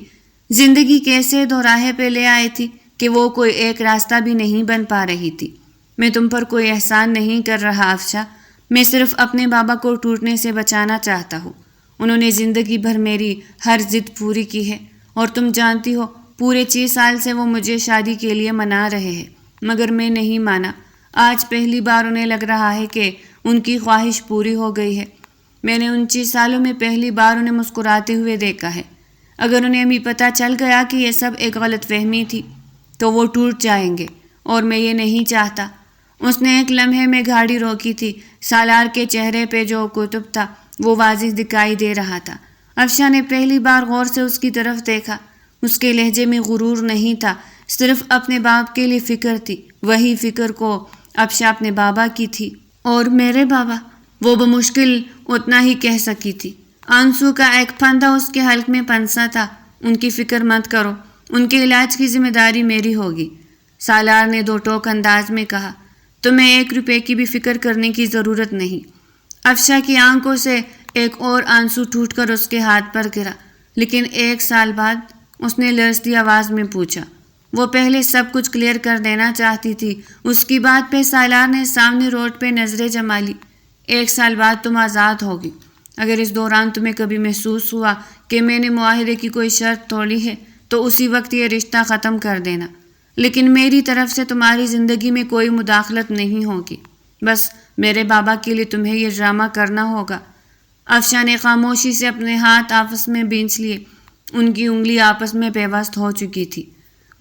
زندگی کیسے دوراہے پہ لے آئی تھی کہ وہ کوئی ایک راستہ بھی نہیں بن پا رہی تھی۔ میں تم پر کوئی احسان نہیں کر رہا افشاں، میں صرف اپنے بابا کو ٹوٹنے سے بچانا چاہتا ہوں۔ انہوں نے زندگی بھر میری ہر ضد پوری کی ہے، اور تم جانتی ہو پورے 6 سال سے وہ مجھے شادی کے لیے منا رہے ہیں، مگر میں نہیں مانا۔ آج پہلی بار انہیں لگ رہا ہے کہ ان کی خواہش پوری ہو گئی ہے۔ میں نے ان 6 سالوں میں پہلی بار انہیں مسکراتے ہوئے دیکھا ہے۔ اگر انہیں ابھی پتہ چل گیا کہ یہ سب ایک غلط فہمی تھی تو وہ ٹوٹ جائیں گے، اور میں یہ نہیں چاہتا۔ اس نے ایک لمحے میں گاڑی روکی تھی۔ سالار کے چہرے پہ جو کتب تھا وہ واضح دکھائی دے رہا تھا۔ افشاں نے پہلی بار غور سے اس کی طرف دیکھا۔ اس کے لہجے میں غرور نہیں تھا، صرف اپنے باپ کے لیے فکر تھی۔ وہی فکر کو افشاں اپنے بابا کی تھی۔ اور میرے بابا، وہ بمشکل اتنا ہی کہہ سکی تھی۔ آنسو کا ایک پھندا اس کے حلق میں پنسا تھا۔ ان کی فکر مت کرو، ان کے علاج کی ذمہ داری میری ہوگی، سالار نے 2 ٹوک انداز میں کہا۔ تمہیں 1 روپے کی بھی فکر کرنے کی ضرورت نہیں۔ افشاں کی آنکھوں سے ایک اور آنسو ٹوٹ کر اس کے ہاتھ پر گرا۔ لیکن 1 سال بعد؟ اس نے لرزتی آواز میں پوچھا۔ وہ پہلے سب کچھ کلیئر کر دینا چاہتی تھی۔ اس کی بات پہ سالار نے سامنے روڈ پہ نظریں جما لی۔ 1 سال بعد تم آزاد ہوگی۔ اگر اس دوران تمہیں کبھی محسوس ہوا کہ میں نے معاہدے کی کوئی شرط توڑی ہے تو اسی وقت یہ رشتہ ختم کر دینا، لیکن میری طرف سے تمہاری زندگی میں کوئی مداخلت نہیں ہوگی۔ بس میرے بابا کے لیے تمہیں یہ ڈرامہ کرنا ہوگا۔ افشاں نے خاموشی سے اپنے ہاتھ آپس میں بھینچ لیے۔ ان کی انگلی آپس میں پیوست ہو چکی تھی۔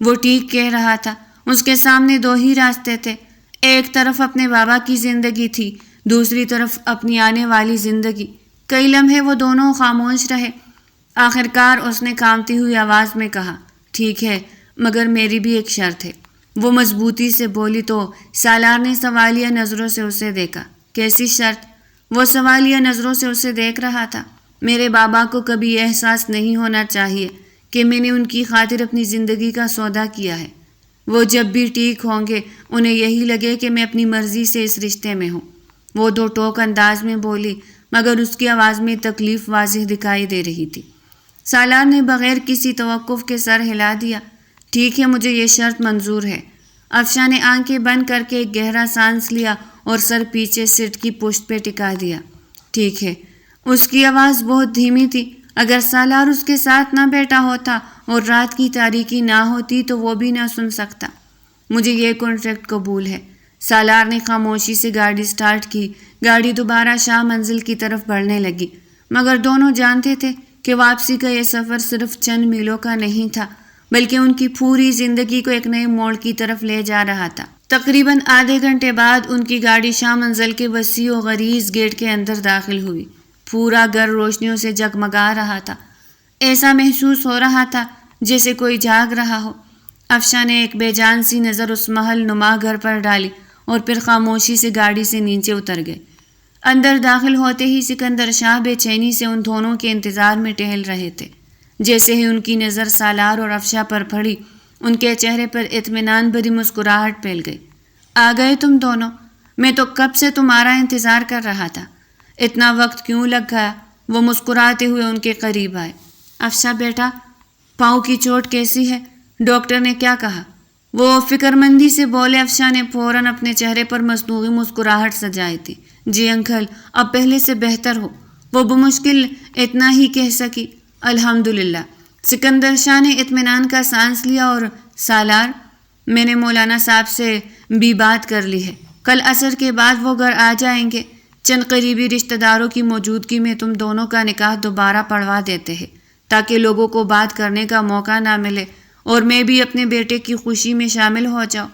وہ ٹھیک کہہ رہا تھا۔ اس کے سامنے 2 ہی راستے تھے۔ ایک طرف اپنے بابا کی زندگی تھی، دوسری طرف اپنی آنے والی زندگی۔ کئی لمحے وہ دونوں خاموش رہے۔ آخرکار اس نے کانپتی ہوئی آواز میں کہا، ٹھیک ہے، مگر میری بھی ایک شرط ہے۔ وہ مضبوطی سے بولی تو سالار نے سوالیہ نظروں سے اسے دیکھا۔ کیسی شرط؟ وہ سوالیہ نظروں سے اسے دیکھ رہا تھا۔ میرے بابا کو کبھی یہ احساس نہیں ہونا چاہیے کہ میں نے ان کی خاطر اپنی زندگی کا سودا کیا ہے۔ وہ جب بھی ٹھیک ہوں گے انہیں یہی لگے کہ میں اپنی مرضی سے اس رشتے میں ہوں۔ وہ دو ٹوک انداز میں بولی، مگر اس کی آواز میں تکلیف واضح دکھائی دے رہی تھی۔ سالار نے بغیر کسی توقف کے سر ہلا دیا۔ ٹھیک ہے، مجھے یہ شرط منظور ہے۔ افشاں نے آنکھیں بند کر کے ایک گہرا سانس لیا اور سر پیچھے سیٹ کی پشت پہ ٹکا دیا۔ ٹھیک ہے۔ اس کی آواز بہت دھیمی تھی۔ اگر سالار اس کے ساتھ نہ بیٹھا ہوتا اور رات کی تاریکی نہ ہوتی تو وہ بھی نہ سن سکتا۔ مجھے یہ کانٹریکٹ قبول ہے۔ سالار نے خاموشی سے گاڑی سٹارٹ کی۔ گاڑی دوبارہ شاہ منزل کی طرف بڑھنے لگی، مگر دونوں جانتے تھے کہ واپسی کا یہ سفر صرف چند میلوں کا نہیں تھا، بلکہ ان کی پوری زندگی کو ایک نئے موڑ کی طرف لے جا رہا تھا۔ تقریباً آدھے گھنٹے بعد ان کی گاڑی شاہ منزل کے وسیع و غلیظ گیٹ کے اندر داخل ہوئی۔ پورا گھر روشنیوں سے جگمگا رہا تھا۔ ایسا محسوس ہو رہا تھا جیسے کوئی جاگ رہا ہو۔ افشاں نے ایک بے جان سی نظر اس محل نما گھر پر ڈالی اور پھر خاموشی سے گاڑی سے نیچے اتر گئے۔ اندر داخل ہوتے ہی سکندر شاہ بے چینی سے ان دونوں کے انتظار میں ٹہل رہے تھے۔ جیسے ہی ان کی نظر سالار اور افشاں پر پڑی، ان کے چہرے پر اطمینان بھری مسکراہٹ پھیل گئی۔ آ گئے تم دونوں؟ میں تو کب سے تمہارا انتظار کر رہا تھا۔ اتنا وقت کیوں لگ گیا؟ وہ مسکراتے ہوئے ان کے قریب آئے۔ افشاں بیٹا، پاؤں کی چوٹ کیسی ہے؟ ڈاکٹر نے کیا کہا؟ وہ فکر مندی سے بولے۔ افشاں نے فوراً اپنے چہرے پر مصنوعی مسکراہٹ سجائی تھی۔ جی انکل، اب پہلے سے بہتر ہو، وہ بمشکل اتنا ہی کہہ سکی۔ الحمدللہ۔ سکندر شاہ نے اطمینان کا سانس لیا اور سالار، میں نے مولانا صاحب سے بھی بات کر لی ہے، کل عصر کے بعد وہ گھر آ جائیں گے۔ چند قریبی رشتہ داروں کی موجودگی میں تم دونوں کا نکاح دوبارہ پڑھوا دیتے ہیں تاکہ لوگوں کو بات کرنے کا موقع نہ ملے اور میں بھی اپنے بیٹے کی خوشی میں شامل ہو جاؤں۔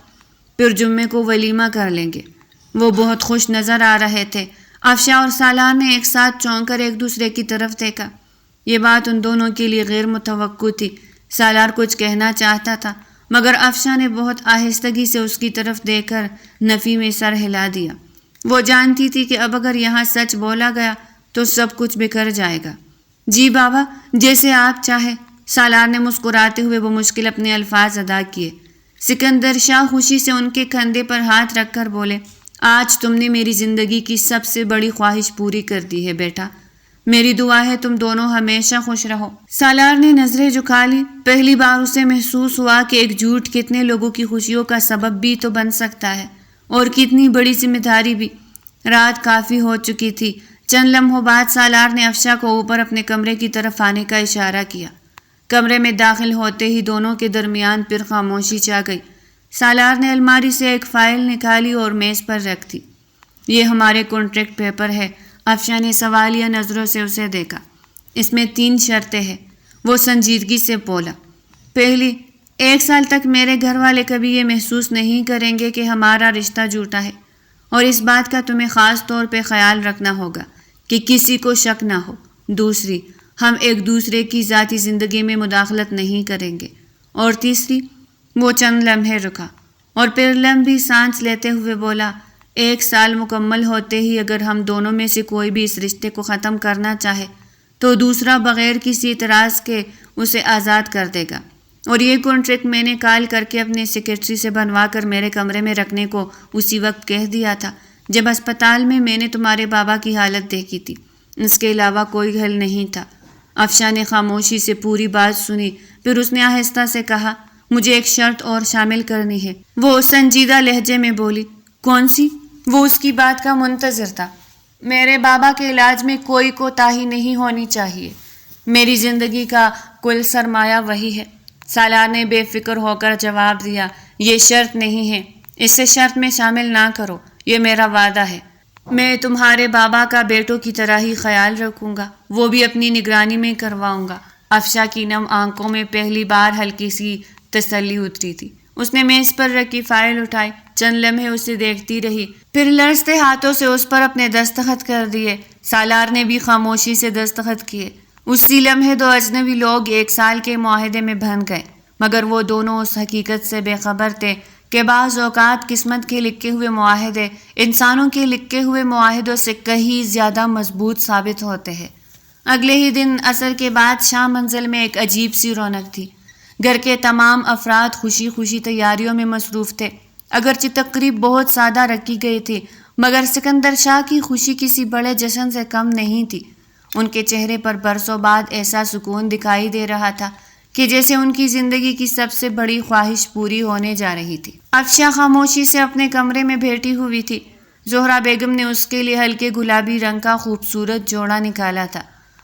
پھر جمعے کو ولیمہ کر لیں گے۔ وہ بہت خوش نظر آ رہے تھے۔ افشاں اور سالار نے ایک ساتھ چونک کر ایک دوسرے کی طرف دیکھا۔ یہ بات ان دونوں کے لیے غیر متوقع تھی۔ سالار کچھ کہنا چاہتا تھا، مگر افشاں نے بہت آہستگی سے اس کی طرف دیکھ کر نفی میں سر ہلا دیا۔ وہ جانتی تھی کہ اب اگر یہاں سچ بولا گیا تو سب کچھ بکھر جائے گا۔ جی بابا، جیسے آپ چاہیں، سالار نے مسکراتے ہوئے وہ مشکل اپنے الفاظ ادا کیے۔ سکندر شاہ خوشی سے ان کے کندھے پر ہاتھ رکھ کر بولے، آج تم نے میری زندگی کی سب سے بڑی خواہش پوری کر دی ہے بیٹا۔ میری دعا ہے تم دونوں ہمیشہ خوش رہو۔ سالار نے نظریں جھکا لی۔ پہلی بار اسے محسوس ہوا کہ ایک جھوٹ کتنے لوگوں کی خوشیوں کا سبب بھی تو بن سکتا ہے، اور کتنی بڑی ذمہ داری بھی۔ رات کافی ہو چکی تھی۔ چند لمحوں بعد سالار نے افشاں کو اوپر اپنے کمرے کی طرف آنے کا اشارہ کیا۔ کمرے میں داخل ہوتے ہی دونوں کے درمیان پھر خاموشی چھا گئی۔ سالار نے الماری سے ایک فائل نکالی اور میز پر رکھ دی۔ یہ ہمارے کانٹریکٹ پیپر ہے۔ افشاں نے سوالیہ نظروں سے اسے دیکھا۔ اس میں 3 شرطیں ہیں۔ وہ سنجیدگی سے بولا۔ پہلی، 1 سال تک میرے گھر والے کبھی یہ محسوس نہیں کریں گے کہ ہمارا رشتہ جھوٹا ہے، اور اس بات کا تمہیں خاص طور پہ خیال رکھنا ہوگا کہ کسی کو شک نہ ہو۔ دوسری، ہم ایک دوسرے کی ذاتی زندگی میں مداخلت نہیں کریں گے۔ اور تیسری، وہ چند لمحے رکا اور پھر لمبی سانس لیتے ہوئے بولا، 1 سال مکمل ہوتے ہی اگر ہم دونوں میں سے کوئی بھی اس رشتے کو ختم کرنا چاہے تو دوسرا بغیر کسی اعتراض کے اسے آزاد کر دے گا۔ اور یہ کانٹریکٹ میں نے کال کر کے اپنے سیکرٹری سے بنوا کر میرے کمرے میں رکھنے کو اسی وقت کہہ دیا تھا جب اسپتال میں نے تمہارے بابا کی حالت دیکھی تھی۔ اس کے علاوہ کوئی حل نہیں تھا۔ افشاں نے خاموشی سے پوری بات سنی، پھر اس نے آہستہ سے کہا، مجھے ایک شرط اور شامل کرنی ہے۔ وہ سنجیدہ لہجے میں بولی، کون سی؟ وہ اس کی بات کا منتظر تھا۔ میرے بابا کے علاج میں کوئی کوتاہی نہیں ہونی چاہیے۔ میری زندگی کا کل سرمایہ وہی ہے۔ سالار نے بے فکر ہو کر جواب دیا، یہ شرط نہیں ہے، اسے شرط میں شامل نہ کرو، یہ میرا وعدہ ہے۔ میں تمہارے بابا کا بیٹوں کی طرح ہی خیال رکھوں گا، وہ بھی اپنی نگرانی میں کرواؤں گا۔ افشاں کی نم آنکھوں میں پہلی بار ہلکی سی تسلی اتری تھی۔ اس نے میز پر رکھی فائل اٹھائی، چند لمحے اسے دیکھتی رہی، پھر لرزتے ہاتھوں سے اس پر اپنے دستخط کر دیے۔ سالار نے بھی خاموشی سے دستخط کیے۔ اسی لمحے 2 اجنبی لوگ 1 سال کے معاہدے میں بندھ گئے، مگر وہ دونوں اس حقیقت سے بے خبر تھے کہ بعض اوقات قسمت کے لکھے ہوئے معاہدے انسانوں کے لکھے ہوئے معاہدوں سے کہیں زیادہ مضبوط ثابت ہوتے ہیں۔ اگلے ہی دن عصر کے بعد شاہ منزل میں ایک عجیب سی رونق تھی۔ گھر کے تمام افراد خوشی خوشی تیاریوں میں مصروف تھے۔ اگرچہ تقریب بہت سادہ رکھی گئی تھی، مگر سکندر شاہ کی خوشی کسی بڑے جشن سے کم نہیں تھی۔ ان کے چہرے پر برسوں بعد ایسا سکون دکھائی دے رہا تھا کہ جیسے ان کی زندگی کی سب سے بڑی خواہش پوری ہونے جا رہی تھی۔ افشاں خاموشی سے اپنے کمرے میں بیٹھی ہوئی تھی۔ زہرا بیگم نے اس کے لیے ہلکے گلابی رنگ کا خوبصورت جوڑا نکالا تھا۔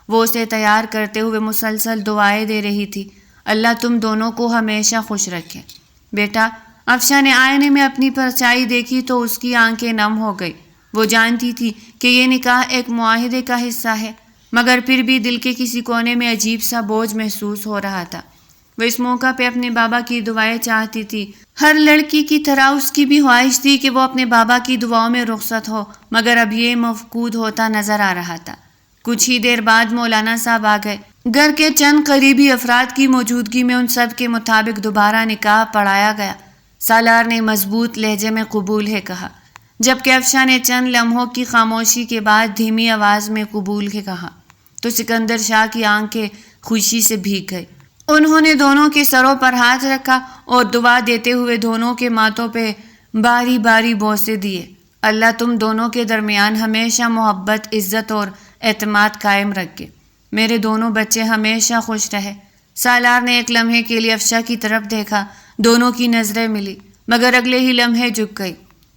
وہ اسے تیار کرتے ہوئے مسلسل دعائیں دے رہی تھی، اللہ تم دونوں کو ہمیشہ خوش رکھے۔ بیٹا، افشاں نے آئینے میں اپنی پرچھائی دیکھی تو اس کی آنکھیں نم ہو گئی۔ وہ جانتی تھی کہ یہ نکاح ایک معاہدے کا حصہ ہے، مگر پھر بھی دل کے کسی کونے میں عجیب سا بوجھ محسوس ہو رہا تھا۔ وہ اس موقع پہ اپنے بابا کی دعائیں چاہتی تھی۔ ہر لڑکی کی طرح اس کی بھی خواہش تھی کہ وہ اپنے بابا کی دعاؤں میں رخصت ہو، مگر اب یہ مفقود ہوتا نظر آ رہا تھا۔ کچھ ہی دیر بعد مولانا صاحب آ گئے۔ گھر کے چند قریبی افراد کی موجودگی میں ان سب کے مطابق دوبارہ نکاح پڑھایا گیا۔ سالار نے مضبوط لہجے میں قبول ہے کہا، جبکہ افشاں نے چند لمحوں کی خاموشی کے بعد دھیمی آواز میں قبول ہے کہا، تو سکندر شاہ کی آنکھیں خوشی سے بھیگ گئی۔ انہوں نے دونوں کے سروں پر ہاتھ رکھا اور دعا دیتے ہوئے دونوں کے ماتھوں پہ باری باری بوسے دیے۔ اللہ تم دونوں کے درمیان ہمیشہ محبت، عزت اور اعتماد قائم رکھے۔ میرے دونوں بچے ہمیشہ خوش رہے۔ سالار نے ایک لمحے کے لیے افشاں کی طرف دیکھا، دونوں کی نظریں ملی، مگر اگلے ہی لمحے جھک گئی۔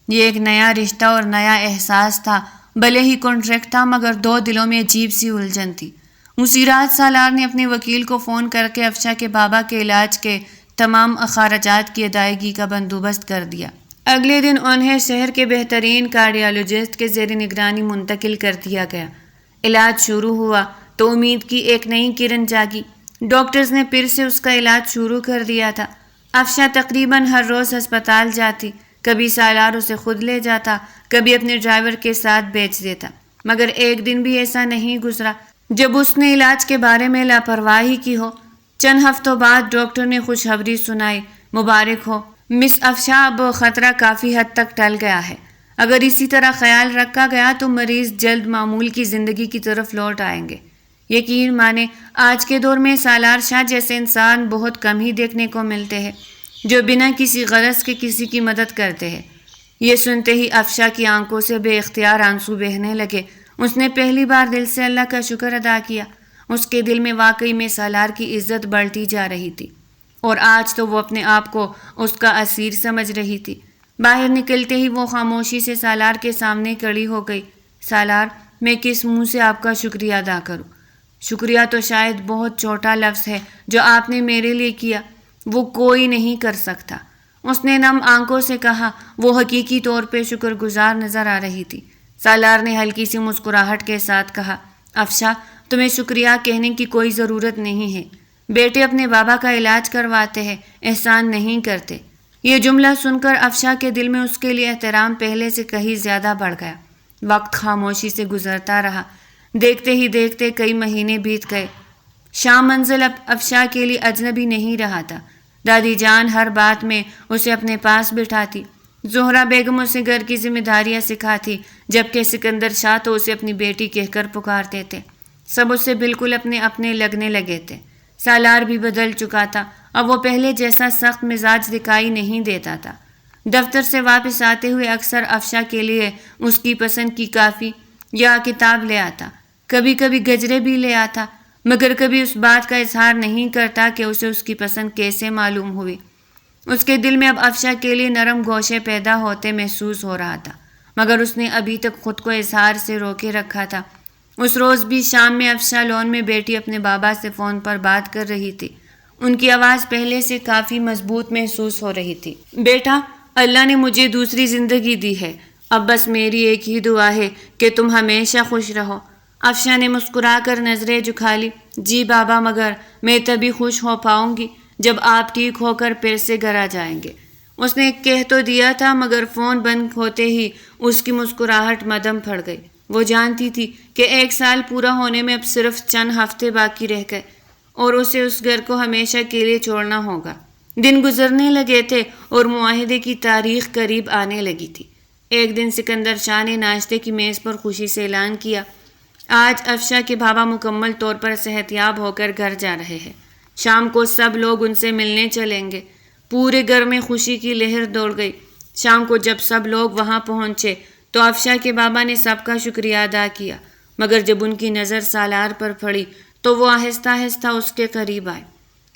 یہ ایک نیا رشتہ اور نیا احساس تھا، بھلے ہی کانٹریکٹ تھا، مگر دو دلوں میں عجیب سی الجھن تھی۔ اسی رات سالار نے اپنے وکیل کو فون کر کے افشاں کے بابا کے علاج کے تمام اخراجات کی ادائیگی کا بندوبست کر دیا۔ اگلے دن انہیں شہر کے بہترین کارڈیالوجسٹ کے زیر نگرانی منتقل کر دیا گیا۔ علاج شروع ہوا تو امید کی ایک نئی کرن جاگی۔ ڈاکٹرز نے پھر سے اس کا علاج شروع کر دیا تھا۔ افشاں تقریباً ہر روز ہسپتال جاتی، کبھی سالار اسے خود لے جاتا، کبھی اپنے ڈرائیور کے ساتھ بھیج دیتا، مگر ایک دن بھی ایسا نہیں گزرا جب اس نے علاج کے بارے میں لاپرواہی کی ہو۔ چند ہفتوں بعد ڈاکٹر نے خوشخبری سنائی، مبارک ہو مس افشاں، اب خطرہ کافی حد تک ٹل گیا ہے۔ اگر اسی طرح خیال رکھا گیا تو مریض جلد معمول کی زندگی کی طرف لوٹ آئیں گے۔ یقین مانے آج کے دور میں سالار شاہ جیسے انسان بہت کم ہی دیکھنے کو ملتے ہیں جو بنا کسی غرض کے کسی کی مدد کرتے ہیں۔ یہ سنتے ہی افشاں کی آنکھوں سے بے اختیار آنسو بہنے لگے۔ اس نے پہلی بار دل سے اللہ کا شکر ادا کیا۔ اس کے دل میں واقعی میں سالار کی عزت بڑھتی جا رہی تھی، اور آج تو وہ اپنے آپ کو اس کا اسیر سمجھ رہی تھی۔ باہر نکلتے ہی وہ خاموشی سے سالار کے سامنے کھڑی ہو گئی۔ سالار، میں کس منہ سے آپ کا شکریہ ادا کروں؟ شکریہ تو شاید بہت چھوٹا لفظ ہے جو آپ نے میرے لیے کیا، وہ کوئی نہیں کر سکتا۔ اس نے نم آنکھوں سے کہا۔ وہ حقیقی طور پہ شکر گزار نظر آ رہی تھی۔ سالار نے ہلکی سی مسکراہٹ کے ساتھ کہا، افشاں، تمہیں شکریہ کہنے کی کوئی ضرورت نہیں ہے۔ بیٹے اپنے بابا کا علاج کرواتے ہیں، احسان نہیں کرتے۔ یہ جملہ سن کر افشاں کے دل میں اس کے لیے احترام پہلے سے کہیں زیادہ بڑھ گیا۔ وقت خاموشی سے گزرتا رہا۔ دیکھتے ہی دیکھتے کئی مہینے بیت گئے۔ شام منزل اب افشاں کے لیے اجنبی نہیں رہا تھا۔ دادی جان ہر بات میں اسے اپنے پاس بٹھاتی۔ زہرا بیگم اسے گھر کی ذمہ داریاں سکھاتی، جبکہ سکندر شاہ تو اسے اپنی بیٹی کہہ کر پکارتے تھے۔ سب اسے بالکل اپنے لگنے لگے تھے۔ سالار بھی بدل چکا تھا، اب وہ پہلے جیسا سخت مزاج دکھائی نہیں دیتا تھا۔ دفتر سے واپس آتے ہوئے اکثر افشاں کے لیے اس کی پسند کی کافی یا کتاب لے آتا، کبھی کبھی گجرے بھی لے آتا، مگر کبھی اس بات کا اظہار نہیں کرتا کہ اسے اس کی پسند کیسے معلوم ہوئی۔ اس کے دل میں اب افشاں کے لیے نرم گوشے پیدا ہوتے محسوس ہو رہا تھا، مگر اس نے ابھی تک خود کو اظہار سے روکے رکھا تھا۔ اس روز بھی شام میں افشاں لون میں بیٹھی اپنے بابا سے فون پر بات کر رہی تھی۔ ان کی آواز پہلے سے کافی مضبوط محسوس ہو رہی تھی۔ بیٹا، اللہ نے مجھے دوسری زندگی دی ہے، اب بس میری ایک ہی دعا ہے کہ تم ہمیشہ خوش رہو۔ افشاں نے مسکرا کر نظریں جھکا لی۔ جی بابا، مگر میں تبھی خوش ہو پاؤں گی جب آپ ٹھیک ہو کر پھر سے گھر آ جائیں گے۔ اس نے کہہ تو دیا تھا، مگر فون بند ہوتے ہی اس کی مسکراہٹ مدھم پھٹ گئی۔ وہ جانتی تھی کہ 1 سال پورا ہونے میں اب صرف چند ہفتے باقی رہ گئے اور اسے اس گھر کو ہمیشہ کے لیے چھوڑنا ہوگا۔ دن گزرنے لگے تھے اور معاہدے کی تاریخ قریب آنے لگی تھی۔ ایک دن سکندر شاہ نے ناشتے کی میز پر خوشی سے اعلان کیا، آج افشاں کے بابا مکمل طور پر صحت یاب ہو کر گھر جا رہے ہیں۔ شام کو سب لوگ ان سے ملنے چلیں گے۔ پورے گھر میں خوشی کی لہر دوڑ گئی۔ شام کو جب سب لوگ وہاں پہنچے تو افشا کے بابا نے سب کا شکریہ ادا کیا، مگر جب ان کی نظر سالار پر پڑی تو وہ آہستہ آہستہ اس کے قریب آئے۔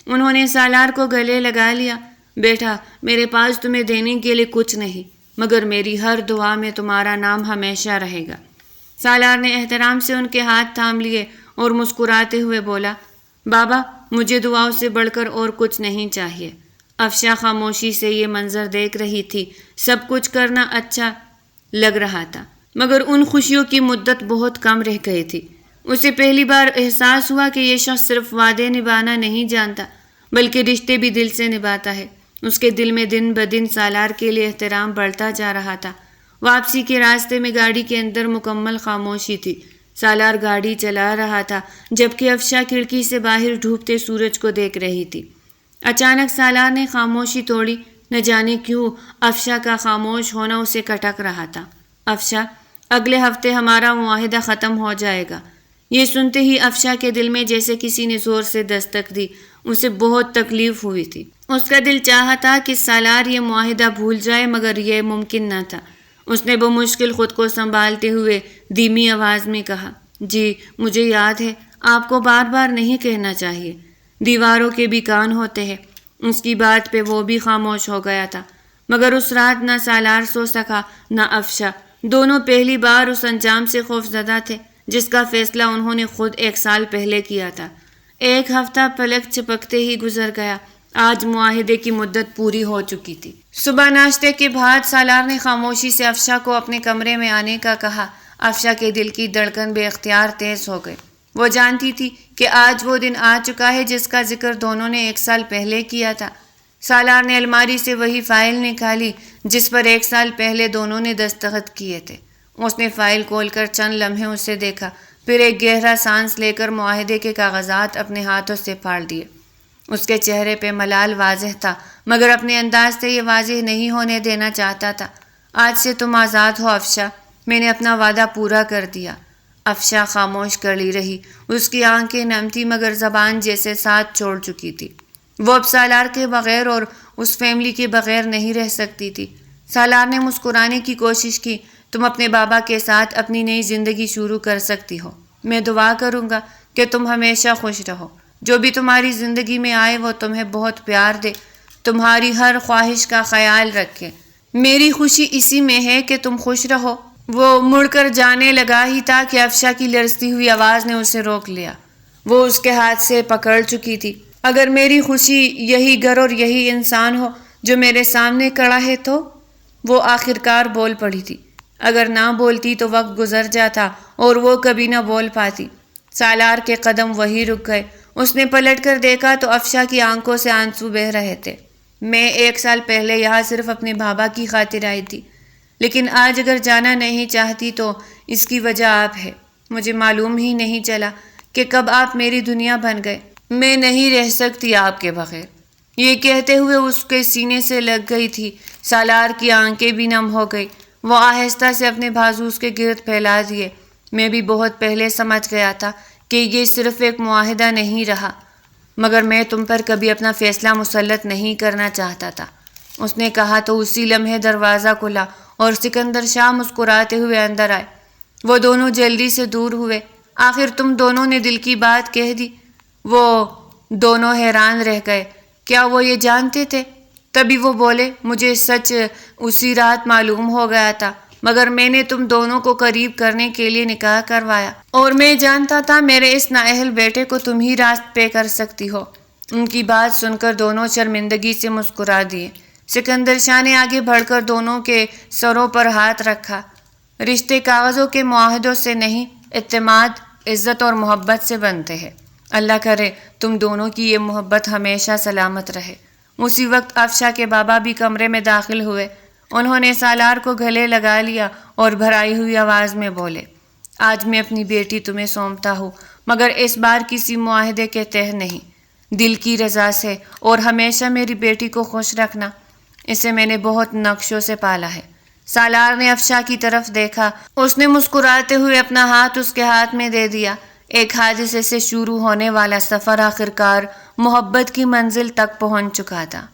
انہوں نے سالار کو گلے لگا لیا۔ بیٹا، میرے پاس تمہیں دینے کے لیے کچھ نہیں، مگر میری ہر دعا میں تمہارا نام ہمیشہ رہے گا۔ سالار نے احترام سے ان کے ہاتھ تھام لیے اور مسکراتے ہوئے بولا، بابا، مجھے دعاؤں سے بڑھ کر اور کچھ نہیں چاہیے۔ افشا خاموشی سے یہ منظر دیکھ رہی تھی۔ سب کچھ کرنا اچھا لگ رہا تھا، مگر ان خوشیوں کی مدت بہت کم رہ گئی تھی۔ اسے پہلی بار احساس ہوا کہ یہ شخص صرف وعدے نبھانا نہیں جانتا بلکہ رشتے بھی دل سے نبھاتا ہے۔ اس کے دل میں دن بدن سالار کے لیے احترام بڑھتا جا رہا تھا۔ واپسی کے راستے میں گاڑی کے اندر مکمل خاموشی تھی۔ سالار گاڑی چلا رہا تھا جبکہ افشا کھڑکی سے باہر ڈوبتے سورج کو دیکھ رہی تھی۔ اچانک سالار نے خاموشی توڑی۔ نہ جانے کیوں افشا کا خاموش ہونا اسے کٹک رہا تھا۔ افشا، اگلے ہفتے ہمارا معاہدہ ختم ہو جائے گا۔ یہ سنتے ہی افشا کے دل میں جیسے کسی نے زور سے دستک دی۔ اسے بہت تکلیف ہوئی تھی۔ اس کا دل چاہا تھا کہ سالار یہ معاہدہ بھول جائے، مگر یہ ممکن نہ تھا۔ اس نے بمشکل خود کو سنبھالتے ہوئے دھیمی آواز میں کہا، جی مجھے یاد ہے، آپ کو بار بار نہیں کہنا چاہیے، دیواروں کے بھی کان ہوتے ہیں۔ اس کی بات پہ وہ بھی خاموش ہو گیا تھا، مگر اس رات نہ سالار سو سکا نہ افشا۔ دونوں پہلی بار اس انجام سے خوفزدہ تھے جس کا فیصلہ انہوں نے خود 1 سال پہلے کیا تھا۔ 1 ہفتہ پلک چپکتے ہی گزر گیا۔ آج معاہدے کی مدت پوری ہو چکی تھی۔ صبح ناشتے کے بعد سالار نے خاموشی سے افشا کو اپنے کمرے میں آنے کا کہا۔ افشا کے دل کی دھڑکن بے اختیار تیز ہو گئی۔ وہ جانتی تھی کہ آج وہ دن آ چکا ہے جس کا ذکر دونوں نے 1 سال پہلے کیا تھا۔ سالار نے الماری سے وہی فائل نکالی جس پر 1 سال پہلے دونوں نے دستخط کیے تھے۔ اس نے فائل کھول کر چند لمحے اسے دیکھا، پھر ایک گہرا سانس لے کر معاہدے کے کاغذات اپنے ہاتھوں سے پھاڑ دیے۔ اس کے چہرے پہ ملال واضح تھا، مگر اپنے انداز سے یہ واضح نہیں ہونے دینا چاہتا تھا۔ آج سے تم آزاد ہو افشا، میں نے اپنا وعدہ پورا کر دیا۔ افشا خاموش کڑی رہی۔ اس کی آنکھیں نم تھی مگر زبان جیسے ساتھ چھوڑ چکی تھی۔ وہ اب سالار کے بغیر اور اس فیملی کے بغیر نہیں رہ سکتی تھی۔ سالار نے مسکرانے کی کوشش کی، تم اپنے بابا کے ساتھ اپنی نئی زندگی شروع کر سکتی ہو۔ میں دعا کروں گا کہ تم ہمیشہ خوش رہو۔ جو بھی تمہاری زندگی میں آئے وہ تمہیں بہت پیار دے، تمہاری ہر خواہش کا خیال رکھے۔ میری خوشی اسی میں ہے کہ تم خوش رہو۔ وہ مڑ کر جانے لگا ہی تھا کہ افشا کی لرزتی ہوئی آواز نے اسے روک لیا۔ وہ اس کے ہاتھ سے پکڑ چکی تھی۔ اگر میری خوشی یہی گھر اور یہی انسان ہو جو میرے سامنے کھڑا ہے تو؟ وہ آخرکار بول پڑی تھی۔ اگر نہ بولتی تو وقت گزر جاتا اور وہ کبھی نہ بول پاتی۔ سالار کے قدم وہی رک گئے۔ اس نے پلٹ کر دیکھا تو افشا کی آنکھوں سے آنسو بہہ رہے تھے۔ میں 1 سال پہلے یہاں صرف اپنے بابا کی خاطر آئی تھی، لیکن آج اگر جانا نہیں چاہتی تو اس کی وجہ آپ ہے۔ مجھے معلوم ہی نہیں چلا کہ کب آپ میری دنیا بن گئے۔ میں نہیں رہ سکتی آپ کے بغیر۔ یہ کہتے ہوئے اس کے سینے سے لگ گئی تھی۔ سالار کی آنکھیں بھی نم ہو گئی۔ وہ آہستہ سے اپنے بازو اس کے گرد پھیلا دیے۔ میں بھی بہت پہلے سمجھ گیا تھا کہ یہ صرف ایک معاہدہ نہیں رہا، مگر میں تم پر کبھی اپنا فیصلہ مسلط نہیں کرنا چاہتا تھا۔ اس نے کہا تو اسی لمحے دروازہ کھلا اور سکندر شاہ مسکراتے ہوئے اندر آئے۔ وہ دونوں جلدی سے دور ہوئے۔ آخر تم دونوں نے دل کی بات کہہ دی۔ وہ دونوں حیران رہ گئے۔ کیا وہ یہ جانتے تھے؟ تبھی وہ بولے، مجھے سچ اسی رات معلوم ہو گیا تھا، مگر میں نے تم دونوں کو قریب کرنے کے لیے نکاح کروایا، اور میں جانتا تھا میرے اس نااہل بیٹے کو تم ہی راست پہ کر سکتی ہو۔ ان کی بات سن کر دونوں شرمندگی سے مسکرا دیے۔ سکندر شاہ نے آگے بڑھ کر دونوں کے سروں پر ہاتھ رکھا۔ رشتے کاغذوں کے معاہدوں سے نہیں، اعتماد، عزت اور محبت سے بنتے ہیں۔ اللہ کرے تم دونوں کی یہ محبت ہمیشہ سلامت رہے۔ اسی وقت افشا کے بابا بھی کمرے میں داخل ہوئے۔ انہوں نے سالار کو گلے لگا لیا اور بھرائی ہوئی آواز میں بولے، آج میں اپنی بیٹی تمہیں سونپتا ہوں، مگر اس بار کسی معاہدے کے تحت نہیں، دل کی رضا سے، اور ہمیشہ میری بیٹی کو خوش رکھنا۔ اسے میں نے بہت نقشوں سے پالا ہے۔ سالار نے افشا کی طرف دیکھا۔ اس نے مسکراتے ہوئے اپنا ہاتھ اس کے ہاتھ میں دے دیا۔ ایک حادثے سے شروع ہونے والا سفر آخرکار محبت کی منزل تک پہنچ چکا تھا۔